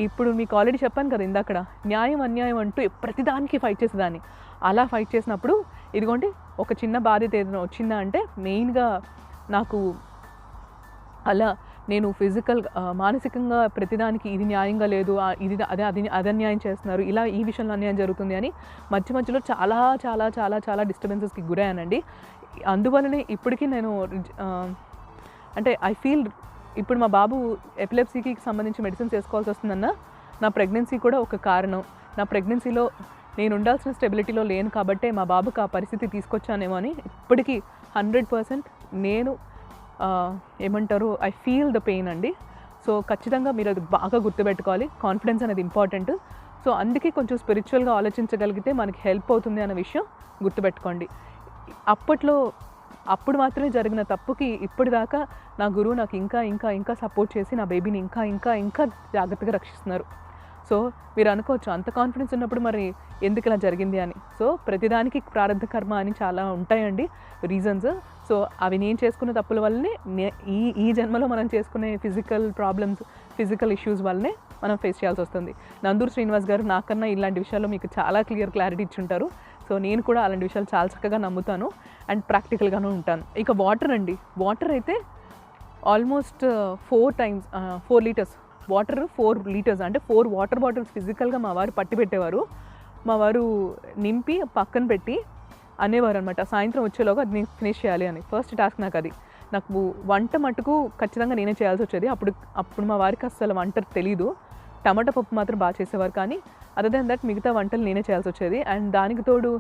ఇప్పుడు మీకు ఆల్రెడీ చెప్పాను కదా ఇందాకడ, న్యాయం అన్యాయం అంటూ ప్రతిదానికి ఫైట్ చేసేదాన్ని. అలా ఫైట్ చేసినప్పుడు ఇదిగోండి ఒక చిన్న బాధ్యత ఏదైనా వచ్చిందా అంటే మెయిన్గా నాకు అలా నేను మానసికంగా ప్రతిదానికి ఇది న్యాయంగా లేదు, ఇది అది అన్యాయం చేస్తున్నారు, ఇలా ఈ విషయంలో అన్యాయం జరుగుతుంది అని మధ్యలో చాలా చాలా చాలా చాలా డిస్టర్బెన్సెస్కి గురయ్యానండి. అందువల్లనే ఇప్పటికీ నేను అంటే ఐ ఫీల్ ఇప్పుడు మా బాబు ఎపిలెప్సీకి సంబంధించి మెడిసిన్స్ వేసుకోవాల్సి వస్తుందన్న నా ప్రెగ్నెన్సీ కూడా ఒక కారణం. నా ప్రెగ్నెన్సీలో నేను ఉండాల్సిన స్టెబిలిటీలో లేను కాబట్టే మా బాబుకి ఆ పరిస్థితి తీసుకొచ్చానేమో అని ఇప్పటికీ 100% నేను ఏమంటారు ఐ ఫీల్ ద పెయిన్ అండి. సో ఖచ్చితంగా మీరు అది బాగా గుర్తుపెట్టుకోవాలి, కాన్ఫిడెన్స్ అనేది ఇంపార్టెంట్. సో అందుకే కొంచెం స్పిరిచువల్గా ఆలోచించగలిగితే మనకి హెల్ప్ అవుతుంది అనే విషయం గుర్తుపెట్టుకోండి. అప్పుడు మాత్రమే జరిగిన తప్పుకి ఇప్పటిదాకా నా గురువు నాకు ఇంకా ఇంకా ఇంకా సపోర్ట్ చేసి నా బేబీని ఇంకా ఇంకా ఇంకా జాగ్రత్తగా రక్షిస్తున్నారు. సో మీరు అనుకోవచ్చు అంత కాన్ఫిడెన్స్ ఉన్నప్పుడు మరి ఎందుకు ఇలా జరిగింది అని. సో ప్రతిదానికి ప్రారంభ కర్మ అని చాలా ఉంటాయండి రీజన్స్. సో అవి నేను చేసుకున్న తప్పుల వల్లనే ఈ జన్మలో మనం చేసుకునే ఫిజికల్ ప్రాబ్లమ్స్, ఫిజికల్ ఇష్యూస్ వల్లనే మనం ఫేస్ చేయాల్సి వస్తుంది. నందూరు శ్రీనివాస్ గారు నాకన్నా ఇలాంటి విషయాల్లో మీకు చాలా క్లారిటీ ఇచ్చుంటారు. సో నేను కూడా అలాంటి విషయాలు చాలా చక్కగా నమ్ముతాను అండ్ ప్రాక్టికల్గానూ ఉంటాను. ఇక వాటర్ అయితే ఆల్మోస్ట్ 4 లీటర్స్ వాటర్, 4 లీటర్స్ అంటే 4 వాటర్ బాటిల్స్ ఫిజికల్గా మా వారు పట్టి పెట్టేవారు. మా వారు నింపి పక్కన పెట్టి అనేవారు అనమాట, సాయంత్రం వచ్చేలోగా అది నేను ఫినిష్ చేయాలి అని. ఫస్ట్ టాస్క్ నాకు వంట మట్టుకు ఖచ్చితంగా నేనే చేయాల్సి వచ్చేది. అప్పుడు మా వారికి అసలు వంట తెలీదు, టమాటా పప్పు మాత్రం బాగా చేసేవారు. కానీ అదర్ దెన్ దట్ మిగతా వంటలు నేనే చేయాల్సి వచ్చేది. అండ్ దానికి తోడు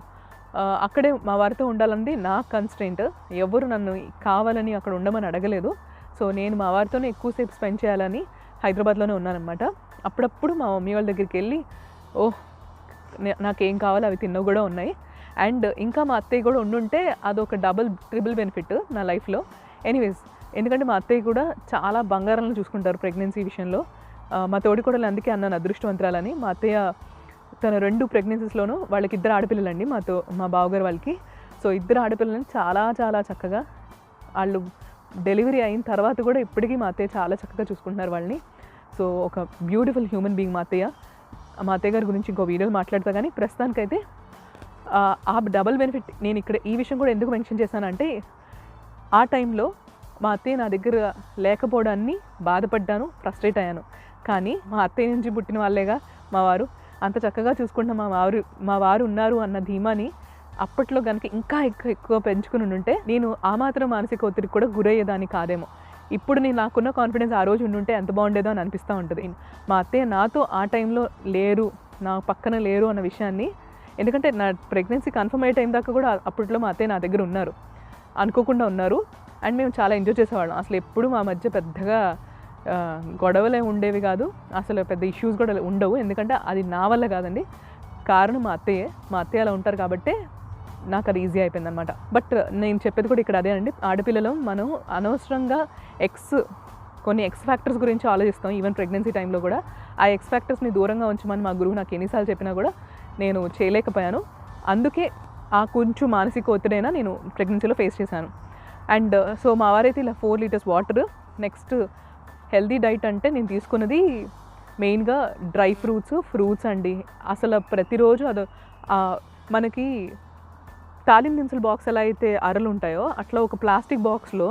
అక్కడే మా వారితో ఉండాలన్నది నా కన్స్ట్రెయింట్. ఎవరు నన్ను కావాలని అక్కడ ఉండమని అడగలేదు. సో నేను మా వారితోనే ఎక్కువసేపు స్పెండ్ చేయాలని హైదరాబాద్లోనే ఉన్నానన్నమాట. అప్పుడప్పుడు మా మమ్మీ వాళ్ళ దగ్గరికి వెళ్ళి నాకేం కావాలో అవి తిన్నవి కూడా ఉన్నాయి. అండ్ ఇంకా మా అత్తయ్య కూడా ఉండుంటే అదొక ట్రిపుల్ బెనిఫిట్ నా లైఫ్లో. ఎనీవేస్, ఎందుకంటే మా అత్తయ్య కూడా చాలా బంగారంలో చూసుకుంటారు ప్రెగ్నెన్సీ విషయంలో. మా తోడికోడలు అందుకే అన్నాను అదృష్టవంతురాలని. మా అత్తయ్య తన 2 ప్రెగ్నెన్సీస్లోనూ వాళ్ళకి 2 ఆడపిల్లలండి, మా బావగారు వాళ్ళకి. సో 2 ఆడపిల్లలని చాలా చాలా చక్కగా వాళ్ళు డెలివరీ అయిన తర్వాత కూడా ఇప్పటికీ మా అత్తయ్య చాలా చక్కగా చూసుకుంటున్నారు వాళ్ళని. సో ఒక బ్యూటిఫుల్ హ్యూమన్ బీయింగ్ మా అత్తయ్య గారి గురించి ఇంకో వీడియోలు మాట్లాడతా. కానీ ప్రస్తుతానికైతే ఆ డబుల్ బెనిఫిట్ నేను ఇక్కడ ఈ విషయం కూడా ఎందుకు మెన్షన్ చేశానంటే, ఆ టైంలో మా అత్తయ్య నా దగ్గర లేకపోవడాన్ని బాధపడ్డాను, ఫ్రస్ట్రేట్ అయ్యాను. కానీ మా అత్తయ్య నుంచి పుట్టిన వాళ్ళేగా మా వారు, అంత చక్కగా చూసుకుంటున్న మా వారు ఉన్నారు అన్న ధీమాని అప్పట్లో కనుక ఇంకా ఎక్కువ పెంచుకుని ఉంటే నేను ఆ మాత్రం మానసిక ఒత్తిడికి కూడా గురయ్యేదాన్ని కాదేమో. ఇప్పుడు నాకున్న కాన్ఫిడెన్స్ ఆ రోజు ఉండుంటే ఎంత బాగుండేదో అని అనిపిస్తూ ఉంటుంది. మా అత్తయ్య నాతో ఆ టైంలో లేరు, నా పక్కన లేరు అన్న విషయాన్ని, ఎందుకంటే నా ప్రెగ్నెన్సీ కన్ఫర్మ్ అయ్యే టైం దాకా కూడా అప్పట్లో మా అత్తయ్య నా దగ్గర ఉన్నారు, అనుకోకుండా ఉన్నారు. అండ్ మేము చాలా ఎంజాయ్ చేసేవాళ్ళం. అసలు ఎప్పుడు మా మధ్య పెద్దగా గొడవలే ఉండేవి కాదు, అసలు పెద్ద ఇష్యూస్ కూడా ఉండవు. ఎందుకంటే అది నా వల్ల కాదండి, కారణం మా అత్తయ్య అలా ఉంటారు కాబట్టి నాకు అది ఈజీ అయిపోయింది అనమాట. బట్ నేను చెప్పేది కూడా ఇక్కడ అదే అండి, ఆడపిల్లలు మనం అనవసరంగా కొన్ని ఎక్స్ ఫ్యాక్టర్స్ గురించి ఆలోచిస్తాం. ఈవెన్ ప్రెగ్నెన్సీ టైంలో కూడా ఆ ఎక్స్ ఫ్యాక్టర్స్ని దూరంగా ఉంచమని మా గురువు నాకు ఎన్నిసార్లు చెప్పినా కూడా నేను చేయలేకపోయాను. అందుకే ఆ కొంచెం మానసిక ఒత్తిడైనా నేను ప్రెగ్నెన్సీలో ఫేస్ చేశాను. అండ్ సో మా వారైతే ఇలా 4 litres water. Next healthy diet అంటే నేను తీసుకున్నది మెయిన్గా డ్రై ఫ్రూట్స్ అండి. అసలు ప్రతిరోజు మనకి తాలిం దినుసుల బాక్స్ ఎలా అయితే అరలు ఉంటాయో అట్లా ఒక ప్లాస్టిక్ బాక్స్లో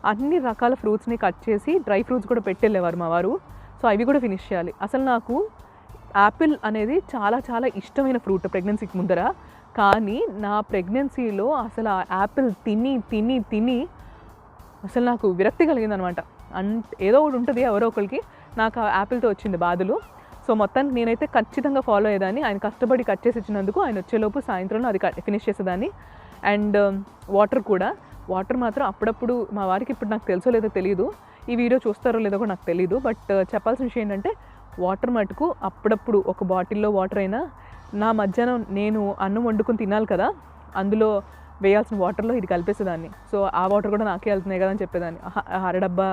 అన్ని రకాల ఫ్రూట్స్ని కట్ చేసి డ్రై ఫ్రూట్స్ కూడా పెట్టెళ్ళేవారు మా వారు. సో అవి కూడా ఫినిష్ చేయాలి. అసలు నాకు యాపిల్ అనేది చాలా చాలా ఇష్టమైన ఫ్రూట్ ప్రెగ్నెన్సీకి ముందర. కానీ నా ప్రెగ్నెన్సీలో అసలు ఆ యాపిల్ తిని అసలు నాకు విరక్తి కలిగిందనమాట. ఏదో ఒకటి ఉంటుంది ఎవరో ఒకరికి. నాకు ఆ యాపిల్తో వచ్చింది బాధలు. సో మొత్తానికి నేనైతే ఖచ్చితంగా ఫాలో అయ్యేదాన్ని. ఆయన కష్టపడి కట్ చేసి ఇచ్చినందుకు ఆయన వచ్చేలోపు సాయంత్రంలో అది ఫినిష్ చేసేదాన్ని. అండ్ వాటర్ మాత్రం అప్పుడప్పుడు మా వారికి ఇప్పుడు నాకు తెలుసో లేదో తెలియదు, ఈ వీడియో చూస్తారో లేదో కూడా నాకు తెలియదు. బట్ చెప్పాల్సిన విషయం ఏంటంటే వాటర్ మటుకు అప్పుడప్పుడు ఒక బాటిల్లో వాటర్ అయినా నా మధ్యాహ్నం నేను అన్నం వండుకొని తినాలి కదా, అందులో వేయాల్సిన వాటర్లో ఇది కలిపేసేదాన్ని. సో ఆ వాటర్ కూడా నాకే వెళ్తున్నాయి కదా అని చెప్పేదాన్ని. అరడబ్బా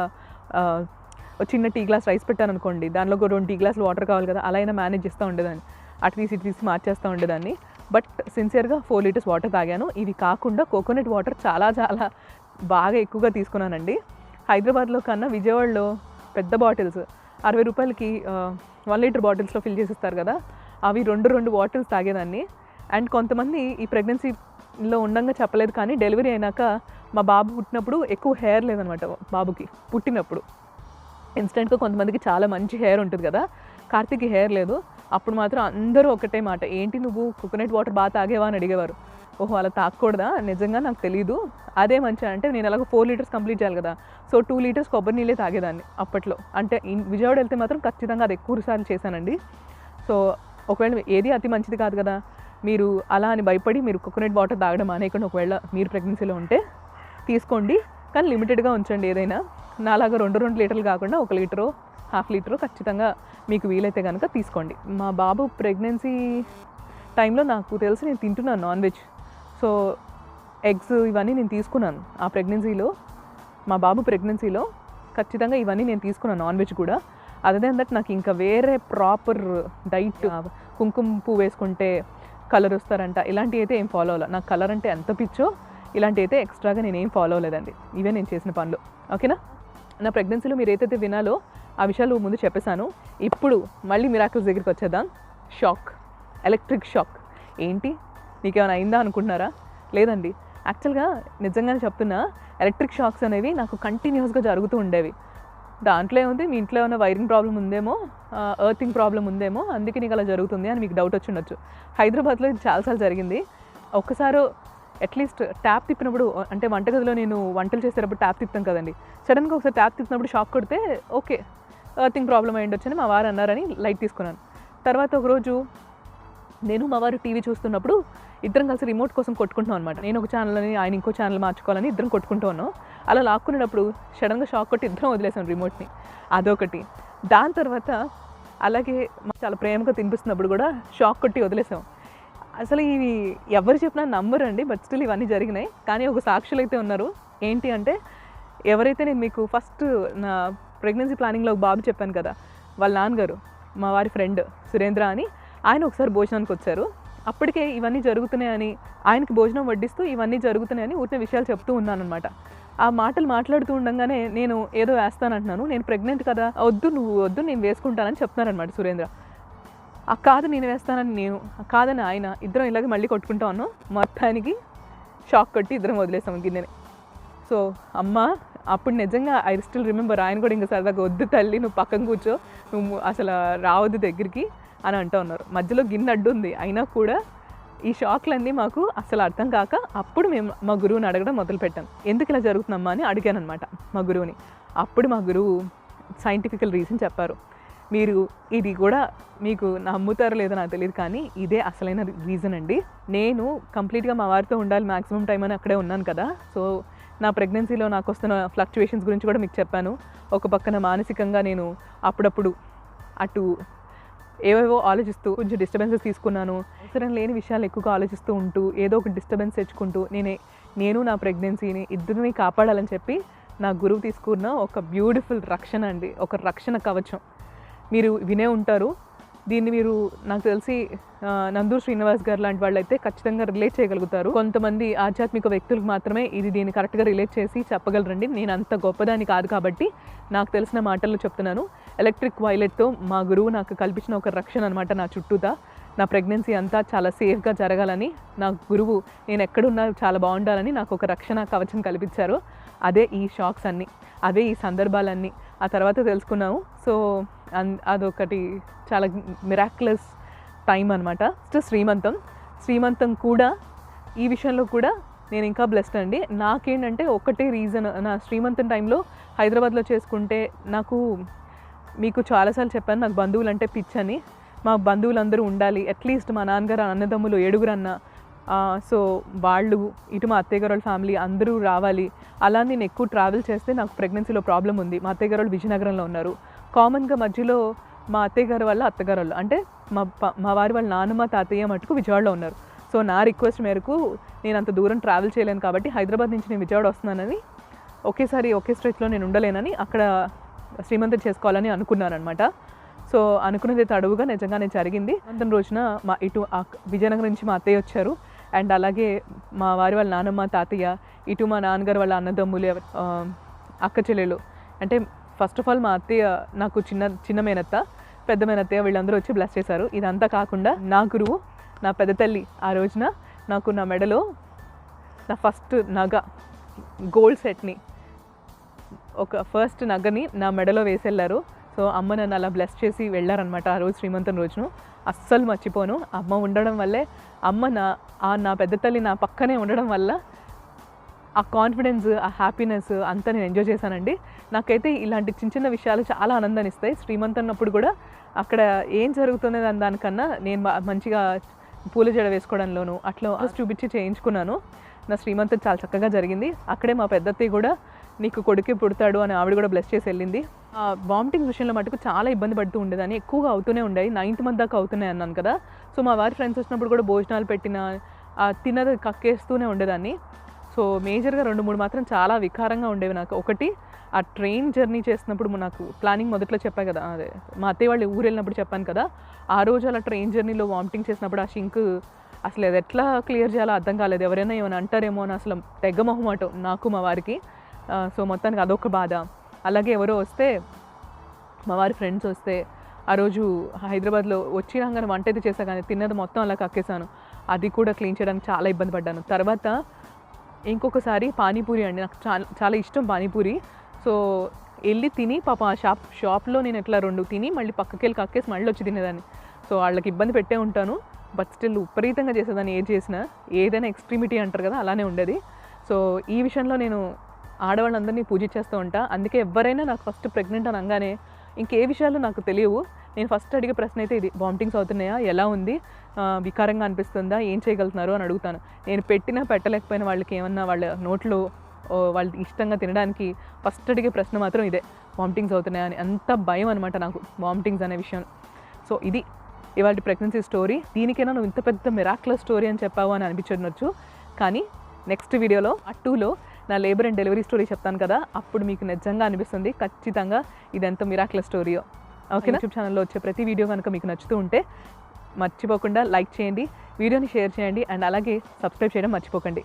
చిన్న టీ గ్లాస్ రైస్ పెట్టాను అనుకోండి, దానిలో ఒక 2 టీ గ్లాసులు వాటర్ కావాలి కదా, అలా అయినా మేనేజ్ చేస్తూ ఉండేదాన్ని. అటు తీసి మార్చేస్తూ ఉండేదాన్ని. బట్ సిన్సియర్గా 4 లీటర్స్ వాటర్ తాగాను. ఇవి కాకుండా కోకోనట్ వాటర్ చాలా చాలా బాగా ఎక్కువగా తీసుకున్నానండి. హైదరాబాద్లో కన్నా విజయవాడలో పెద్ద బాటిల్స్ 60 రూపాయలకి 1 లీటర్ బాటిల్స్లో ఫిల్ చేసిస్తారు కదా, అవి 2 బాటిల్స్ తాగేదాన్ని. అండ్ కొంతమంది ఈ ప్రెగ్నెన్సీలో ఉండగా చెప్పలేదు కానీ డెలివరీ అయినాక మా బాబు పుట్టినప్పుడు ఎక్కువ హెయిర్ లేదనమాట. బాబుకి పుట్టినప్పుడు ఇన్స్టెంట్గా కొంతమందికి చాలా మంచి హెయిర్ ఉంటుంది కదా, కార్తీక్కి హెయిర్ లేదు. అప్పుడు మాత్రం అందరూ ఒకటే మాట, ఏంటి నువ్వు కోకోనట్ వాటర్ బాగా తాగేవా అని అడిగేవారు. ఓహో అలా తాగకూడదా, నిజంగా నాకు తెలీదు, అదే మంచిగా అంటే నేను అలాగో 4 లీటర్స్ కంప్లీట్ చేయాలి కదా, సో 2 లీటర్స్ కొబ్బరి నీళ్ళే తాగేదాన్ని అప్పట్లో. అంటే విజయవాడ వెళ్తే మాత్రం ఖచ్చితంగా అది ఎక్కువ సార్లు చేశానండి. సో ఒకవేళ ఏది అతి మంచిది కాదు కదా, మీరు అలా అని భయపడి మీరు కోకోనట్ వాటర్ తాగడం మానేయకుండా ఒకవేళ మీరు ప్రెగ్నెన్సీలో ఉంటే తీసుకోండి, కానీ లిమిటెడ్గా ఉంచండి. ఏదైనా నాలాగా 2 లీటర్లు కాకుండా 1 లీటరో 1/2 లీటరో ఖచ్చితంగా మీకు వీలైతే కనుక తీసుకోండి. మా బాబు ప్రెగ్నెన్సీ టైంలో నాకు తెలిసి నేను తింటున్నాను నాన్ వెజ్. సో ఎగ్స్ ఇవన్నీ నేను తీసుకున్నాను ఆ ప్రెగ్నెన్సీలో. మా బాబు ప్రెగ్నెన్సీలో ఖచ్చితంగా ఇవన్నీ నేను తీసుకున్నాను, నాన్ వెజ్ కూడా. అదే దట్ నాకు ఇంకా వేరే ప్రాపర్ డైట్, కుంకుమ పువ్వు వేసుకుంటే కలర్ వస్తారంట, ఇలాంటివి అయితే ఏం ఫాలో అవ్వాలి. నాకు కలర్ అంటే ఎంత పిచ్చో, ఇలాంటివి అయితే ఎక్స్ట్రాగా నేను ఏం ఫాలో అవ్వలేదండి. ఇవే నేను చేసిన పనులు. ఓకేనా? నా ప్రెగ్నెన్సీలో మీరు ఏదైతే వినాలో ఆ విషయాలు ముందు చెప్పేశాను. ఇప్పుడు మళ్ళీ మిరాకిల్స్ దగ్గరికి వచ్చేద్దాం. Shock, electric shock. ఏంటి నీకేమైనా అయిందా అనుకుంటున్నారా? లేదండి, యాక్చువల్గా నిజంగానే చెప్తున్నా, ఎలక్ట్రిక్ షాక్స్ అనేవి నాకు కంటిన్యూస్గా జరుగుతూ ఉండేవి. దాంట్లో ఏముంది, మీ ఇంట్లో ఏమైనా వైరింగ్ ప్రాబ్లం ఉందేమో, ఎర్తింగ్ ప్రాబ్లం ఉందేమో, అందుకే నీకు అలా జరుగుతుంది అని మీకు డౌట్ వచ్చి ఉండొచ్చు. హైదరాబాద్లో ఇది చాలాసార్లు జరిగింది. ఒక్కసారి అట్లీస్ట్ ట్యాప్ తిప్పినప్పుడు, అంటే వంటగదిలో నేను వంటలు చేసేటప్పుడు ట్యాప్ తిప్పుతాం కదండి, సడన్గా ఒకసారి ట్యాప్ తిప్పినప్పుడు షాక్ కొడితే ఓకే ఎర్తింగ్ ప్రాబ్లం అయ్యి ఉండొచ్చని మా వారు అన్నారని లైట్ తీసుకున్నాను. తర్వాత ఒకరోజు నేను మా వారు టీవీ చూస్తున్నప్పుడు ఇద్దరం కలిసి రిమోట్ కోసం కొట్టుకుంటున్నాం అనమాట. నేను ఒక ఛానల్ని, ఆయన ఇంకో ఛానల్ మార్చుకోవాలని ఇద్దరం కొట్టుకుంటూ ఉన్నాం. అలా లాక్కునేటప్పుడు సడన్గా షాక్ కొట్టి ఇద్దరం వదిలేసాం రిమోట్ని. అదొకటి. దాని తర్వాత అలాగే చాలా ప్రేమగా తినిపిస్తున్నప్పుడు కూడా షాక్ కొట్టి వదిలేసాం. అసలు ఇవి ఎవరు చెప్పినా నమ్మరండి, బట్ స్టిల్ ఇవన్నీ జరిగినాయి. కానీ ఒక సాక్షులు అయితే ఉన్నారు. ఏంటి అంటే, ఎవరైతే నేను మీకు ఫస్ట్ నా ప్రెగ్నెన్సీ ప్లానింగ్లో బాబు చెప్పాను కదా, వాళ్ళ నాన్నగారు మా వారి ఫ్రెండ్ సురేంద్ర అని, ఆయన ఒకసారి భోజనానికి వచ్చారు. అప్పటికే ఇవన్నీ జరుగుతున్నాయని, ఆయనకి భోజనం వడ్డిస్తూ ఇవన్నీ జరుగుతున్నాయని ఊరికే విషయాలు చెప్తూ ఉన్నాను అనమాట. ఆ మాటలు మాట్లాడుతూ ఉండగానే నేను ఏదో వేస్తానంటున్నాను, నేను ప్రెగ్నెంట్ కదా, వద్దు నువ్వు వద్దు నేను వేసుకుంటానని చెప్తున్నానమాట సురేంద్ర. కాదు నేను వేస్తానని నేను, కాదని ఆయన, ఇద్దరం ఇలాగే మళ్ళీ కొట్టుకుంటా ఉన్నాం. మొత్తానికి షాక్ కొట్టి ఇద్దరం వదిలేసాం గిన్నెని. సో అమ్మ అప్పుడు నిజంగా ఐ స్టిల్ రిమెంబర్, ఆయన కూడా ఇంకా సరదాగా వద్దు తల్లి నువ్వు పక్కన కూర్చో, నువ్వు అసలు రావద్దు దగ్గరికి అని అంటూ ఉన్నారు. మధ్యలో గిన్నె అడ్డుంది, అయినా కూడా ఈ షాక్లన్నీ మాకు అసలు అర్థం కాక అప్పుడు మేము మా గురువుని అడగడం మొదలుపెట్టాం. ఎందుకు ఇలా జరుగుతుందమ్మా అని అడిగాను అనమాట మా గురువుని. అప్పుడు మా గురువు సైంటిఫికల్ రీజన్ చెప్పారు. మీరు ఇది కూడా మీకు నమ్ముతారో లేదో నాకు తెలియదు, కానీ ఇదే అసలైన రీజన్ అండి. నేను కంప్లీట్గా మా వారితో ఉండాలి మ్యాక్సిమం టైం అని అక్కడే ఉన్నాను కదా. సో నా ప్రెగ్నెన్సీలో నాకు వస్తున్న ఫ్లక్చువేషన్స్ గురించి కూడా మీకు చెప్పాను. ఒక పక్కన మానసికంగా నేను అప్పుడప్పుడు అటు ఏవేవో ఆలోచిస్తూ కొంచెం డిస్టర్బెన్సెస్ తీసుకున్నాను. అవసరం లేని విషయాలు ఎక్కువగా ఆలోచిస్తూ ఉంటూ ఏదో ఒక డిస్టర్బెన్స్ తెచ్చుకుంటూ నేను నా ప్రెగ్నెన్సీని ఇద్దరిని కాపాడాలని చెప్పి నా గురువు తీసుకున్న ఒక బ్యూటిఫుల్ రక్షణ అండి, ఒక రక్షణ కవచం. మీరు వినే ఉంటారు దీన్ని. మీరు నాకు తెలిసి నందూర్ శ్రీనివాస్ గారు లాంటి వాళ్ళు అయితే ఖచ్చితంగా రిలేట్ చేయగలుగుతారు. కొంతమంది ఆధ్యాత్మిక వ్యక్తులకు మాత్రమే దీన్ని కరెక్ట్గా రిలేట్ చేసి చెప్పగలరండి. నేను అంత గొప్పదాన్ని కాదు కాబట్టి నాకు తెలిసిన మాటల్లో చెప్తున్నాను. ఎలక్ట్రిక్ వైలెట్తో మా గురువు నాకు కల్పించిన ఒక రక్షణ అనమాట. నా చుట్టూతా నా ప్రెగ్నెన్సీ అంతా చాలా సేఫ్గా జరగాలని నా గురువు, నేను ఎక్కడున్నా చాలా బాగుండాలని నాకు ఒక రక్షణ కవచం కల్పించారు. అదే ఈ షాక్స్ అన్నీ, అదే ఈ సందర్భాలన్నీ. ఆ తర్వాత తెలుసుకున్నాము. సో అదొకటి చాలా మిరాక్యులస్ టైం అనమాట. శ్రీమంతం కూడా ఈ విషయంలో కూడా నేను ఇంకా బ్లెస్డ్ అండి. నాకేంటంటే ఒకటే రీజన్, నా శ్రీమంతం టైంలో హైదరాబాద్లో చేసుకుంటే నాకు మీకు చాలాసార్లు చెప్పాను నాకు బంధువులు అంటే పిచ్చని. మా బంధువులందరూ ఉండాలి, అట్లీస్ట్ మా నాన్నగారు అన్నదమ్ములు 7 అన్న, సో వాళ్ళు ఇటు మా అత్తయ్య గారు వాళ్ళ ఫ్యామిలీ అందరూ రావాలి. అలా నేను ఎక్కువ ట్రావెల్ చేస్తే నాకు ప్రెగ్నెన్సీలో ప్రాబ్లం ఉంది. మా అత్తయ్య గారు వాళ్ళు విజయనగరంలో ఉన్నారు. కామన్గా మధ్యలో మా అత్తయ్య గారు వాళ్ళ అత్తగారు వాళ్ళు అంటే మా వారి వాళ్ళ నాన్నమ్మ తాతయ్య మటుకు విజయవాడలో ఉన్నారు. సో నా రిక్వెస్ట్ మేరకు నేను అంత దూరం ట్రావెల్ చేయలేను కాబట్టి హైదరాబాద్ నుంచి నేను విజయవాడ వస్తున్నానని, ఒకేసారి ఒకే స్ట్రెచ్లో నేను ఉండలేనని అక్కడ శ్రీమంతం చేసుకోవాలని అనుకున్నాను అనమాట. సో అనుకున్నది తడువుగా నిజంగానే జరిగింది. శ్రీమంతం రోజున మా ఇటు విజయనగరం నుంచి మా అత్తయ్య వచ్చారు, అండ్ అలాగే మా వారి వాళ్ళ నాన్నమ్మ తాతయ్య, ఇటు మా నాన్నగారు వాళ్ళ అన్నదమ్ములు, అక్క చెల్లెలు. అంటే ఫస్ట్ ఆఫ్ ఆల్ మా అత్తయ్య నాకు చిన్న మేనత్త, పెద్ద మేనత్తయ్య వీళ్ళందరూ వచ్చి బ్లెస్ చేశారు. ఇదంతా కాకుండా నా గురువు నా పెద్ద తల్లి ఆ రోజున నాకు నా మెడలో నా ఫస్ట్ నగ గోల్డ్ సెట్ని, ఒక ఫస్ట్ నగని నా మెడలో వేసెళ్ళారు. సో అమ్మ నన్ను అలా బ్లెస్ చేసి వెళ్ళారనమాట ఆ రోజు శ్రీమంతం రోజును. అస్సలు మర్చిపోను. అమ్మ ఉండడం వల్లే, అమ్మ నా పెద్ద తల్లి నా పక్కనే ఉండడం వల్ల ఆ కాన్ఫిడెన్స్, ఆ హ్యాపీనెస్ అంతా నేను ఎంజాయ్ చేశానండి. నాకైతే ఇలాంటి చిన్న విషయాలు చాలా ఆనందాన్ని ఇస్తాయి. శ్రీమంతం అప్పుడు కూడా అక్కడ ఏం జరుగుతున్నది అని దానికన్నా నేను మంచిగా పూల జడ వేసుకోవడంలోనూ అట్లా చూపించి చేయించుకున్నాను. నా శ్రీమంతం చాలా చక్కగా జరిగింది. అక్కడే మా పెద్దత్తయ్య కూడా నీకు కొడుకే పుడతాడు అని ఆవిడ కూడా బ్లెస్ చేసి వెళ్ళింది. వామిటింగ్ విషయంలో మటుకు చాలా ఇబ్బంది పడుతూ ఉండేదాన్ని. ఎక్కువగా అవుతూనే ఉండేవి. 9th month దాకా అవుతున్నాయి అన్నాను కదా. సో మా వారి ఫ్రెండ్స్ వచ్చినప్పుడు కూడా భోజనాలు పెట్టిన తిన్నది కక్కేస్తూనే ఉండేదాన్ని. సో మేజర్గా 2-3 మాత్రం చాలా వికారంగా ఉండేవి నాకు. ఒకటి, ఆ ట్రైన్ జర్నీ చేసినప్పుడు నాకు ప్లానింగ్ మొదట్లో చెప్పా కదా, అదే మా అత్తయ్య వాళ్ళు ఊరు వెళ్ళినప్పుడు చెప్పాను కదా, ఆ రోజు అలా ట్రైన్ జర్నీలో వామిటింగ్ చేసినప్పుడు ఆ షింక్ అసలు అది ఎట్లా క్లియర్ చేయాలో అర్థం కాలేదు. ఎవరైనా ఏమైనా అంటారేమో అని అసలు తెగ్గ మొహమాటం నాకు మా వారికి. సో మొత్తానికి అదొక బాధ. అలాగే ఎవరో వస్తే, మా వారి ఫ్రెండ్స్ వస్తే, ఆ రోజు హైదరాబాద్లో వచ్చినాగానే వంట అయితే చేసా కానీ తిన్నది మొత్తం అలా కక్కేసాను. అది కూడా క్లీన్ చేయడానికి చాలా ఇబ్బంది పడ్డాను. తర్వాత ఇంకొకసారి పానీపూరి అండి, నాకు చాలా ఇష్టం పానీపూరి. సో వెళ్ళి తిని పాపం ఆ షాప్లో నేను ఎట్లా 2 తిని మళ్ళీ పక్కకి వెళ్ళి కక్కేసి మళ్ళీ వచ్చి తినేదాన్ని. సో వాళ్ళకి ఇబ్బంది పెట్టే ఉంటాను, బట్ స్టిల్ విపరీతంగా చేసేదాన్ని. ఏది చేసినా, ఏదైనా ఎక్స్ట్రీమిటీ అంటారు కదా, అలానే ఉండేది. సో ఈ విషయంలో నేను ఆడవాళ్ళందరినీ పూజించేస్తూ ఉంటా. అందుకే ఎవరైనా నాకు ఫస్ట్ ప్రెగ్నెంట్ అని అనగానే ఇంకే విషయాలు నాకు తెలియవు, నేను ఫస్ట్ అడిగే ప్రశ్న అయితే ఇది, వామిటింగ్స్ అవుతున్నాయా, ఎలా ఉంది, వికారంగా అనిపిస్తుందా, ఏం చేయగలుగుతున్నారు అని అడుగుతాను. నేను పెట్టలేకపోయినా వాళ్ళకి ఏమన్నా వాళ్ళ నోట్లో వాళ్ళు ఇష్టంగా తినడానికి ఫస్ట్ అడిగే ప్రశ్న మాత్రం ఇదే, వామిటింగ్స్ అవుతున్నాయా అని. అంత భయం అనమాట నాకు వామిటింగ్స్ అనే విషయం. సో ఇది ఇవాళ ప్రెగ్నెన్సీ స్టోరీ. దీనికైనా నువ్వు ఇంత పెద్ద మిరాక్యులస్ స్టోరీ అని చెప్పావు అని అనిపించవచ్చు. కానీ నెక్స్ట్ వీడియోలో ఆ 2లో నా లేబర్ అండ్ డెలివరీ స్టోరీ చెప్తాను కదా, అప్పుడు మీకు నిజంగా అనిపిస్తుంది ఖచ్చితంగా ఇది ఎంత మిరాక్యులస్ స్టోరీయో. ఓకేనా? యూట్యూబ్ ఛానల్లో వచ్చే ప్రతి వీడియో కనుక మీకు నచ్చుతూ ఉంటే మర్చిపోకుండా లైక్ చేయండి, వీడియోని షేర్ చేయండి, అండ్ అలాగే సబ్స్క్రైబ్ చేయడం మర్చిపోకండి.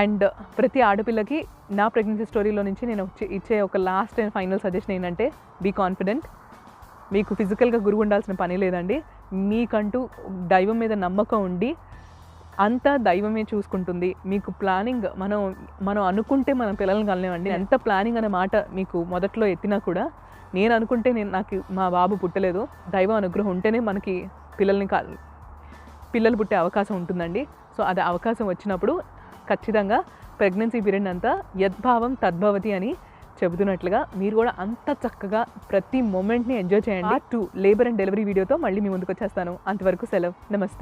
అండ్ ప్రతి ఆడపిల్లకి నా ప్రెగ్నెన్సీ స్టోరీలో నుంచి నేను ఇచ్చే ఒక లాస్ట్ అండ్ ఫైనల్ సజెషన్ ఏంటంటే, బీ కాన్ఫిడెంట్. మీకు ఫిజికల్గా గురువు ఉండాల్సిన పని లేదండి. మీకంటూ దైవం మీద నమ్మకం ఉండి అంతా దైవమే చూసుకుంటుంది. మీకు ప్లానింగ్ మనం అనుకుంటే మనం పిల్లల్ని కలలేమండి. ఎంత ప్లానింగ్ అనే మాట మీకు మొదట్లో ఎత్తినా కూడా, నేను అనుకుంటే నాకు మా బాబు పుట్టలేదు. దైవం అనుగ్రహం ఉంటేనే మనకి పిల్లలు పుట్టే అవకాశం ఉంటుందండి. సో అది అవకాశం వచ్చినప్పుడు ఖచ్చితంగా ప్రెగ్నెన్సీ పీరియడ్ అంతా యద్భావం తద్భవతి అని చెబుతున్నట్లుగా మీరు కూడా అంత చక్కగా ప్రతి మూమెంట్ని ఎంజాయ్ చేయండి. 2 లేబర్ అండ్ డెలివరీ వీడియోతో మళ్ళీ మీ ముందుకు వచ్చేస్తాను. అంతవరకు సెలవు. నమస్తే.